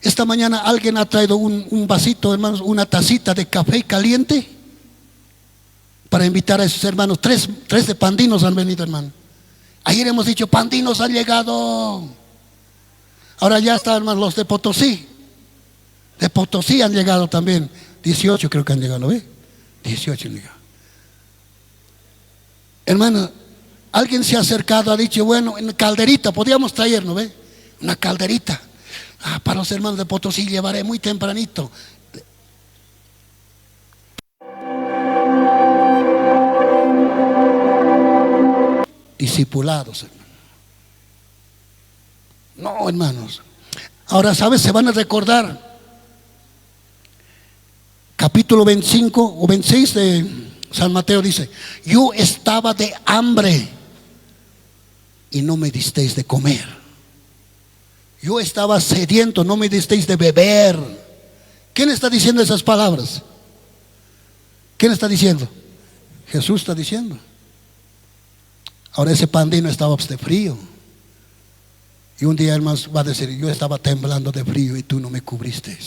esta mañana alguien ha traído un vasito, hermanos, una tacita de café caliente para invitar a esos hermanos. Tres de Pandinos han venido, hermano. Ayer hemos dicho, Pandinos han llegado. Ahora ya están, hermanos, los de Potosí. De Potosí han llegado también. 18 creo que han llegado, ¿ve? 18 han llegado. Hermano, alguien se ha acercado, ha dicho, bueno, en calderita, podríamos traer, ¿no ve? Una calderita. Para los hermanos de Potosí llevaré muy tempranito. Discipulados, hermano. No, hermanos. Ahora, ¿sabes? Se van a recordar capítulo 25 o 26 de San Mateo, dice, yo estaba de hambre y no me disteis de comer. Yo estaba sediento, no me disteis de beber. ¿Quién está diciendo esas palabras? ¿Quién está diciendo? Jesús está diciendo. Ahora ese pandino estaba de frío. Y un día, hermanos, va a decir, yo estaba temblando de frío y tú no me cubriste.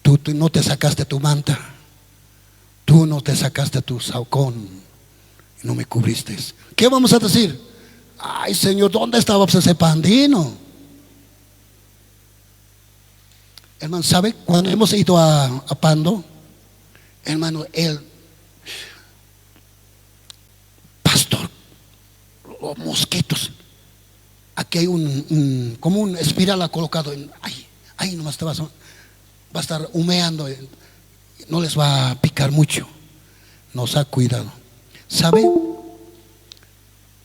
Tú no te sacaste tu manta. Tú no te sacaste tu saucón y no me cubriste. ¿Qué vamos a decir? Ay, Señor, ¿dónde estaba ese pandino? Hermano, ¿sabe? Cuando hemos ido a Pando, hermano, pastor, los mosquitos. Aquí hay como un espiral ha colocado. Ahí nomás va a estar humeando. No les va a picar mucho. Nos ha cuidado. ¿Sabe?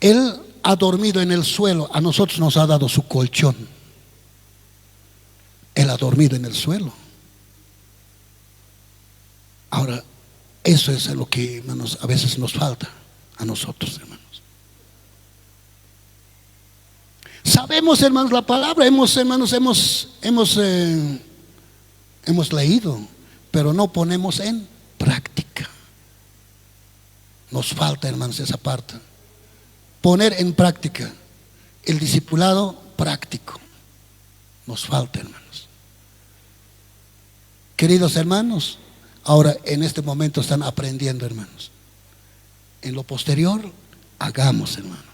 Él ha dormido en el suelo. A nosotros nos ha dado su colchón. Él ha dormido en el suelo. Ahora, eso es lo que, hermanos, a veces nos falta a nosotros, hermanos. Sabemos, hermanos, la palabra, hemos leído, pero no ponemos en práctica. Nos falta, hermanos, esa parte. Poner en práctica el discipulado práctico. Nos falta, hermanos. Queridos hermanos, ahora en este momento están aprendiendo, hermanos. En lo posterior, hagamos, hermanos.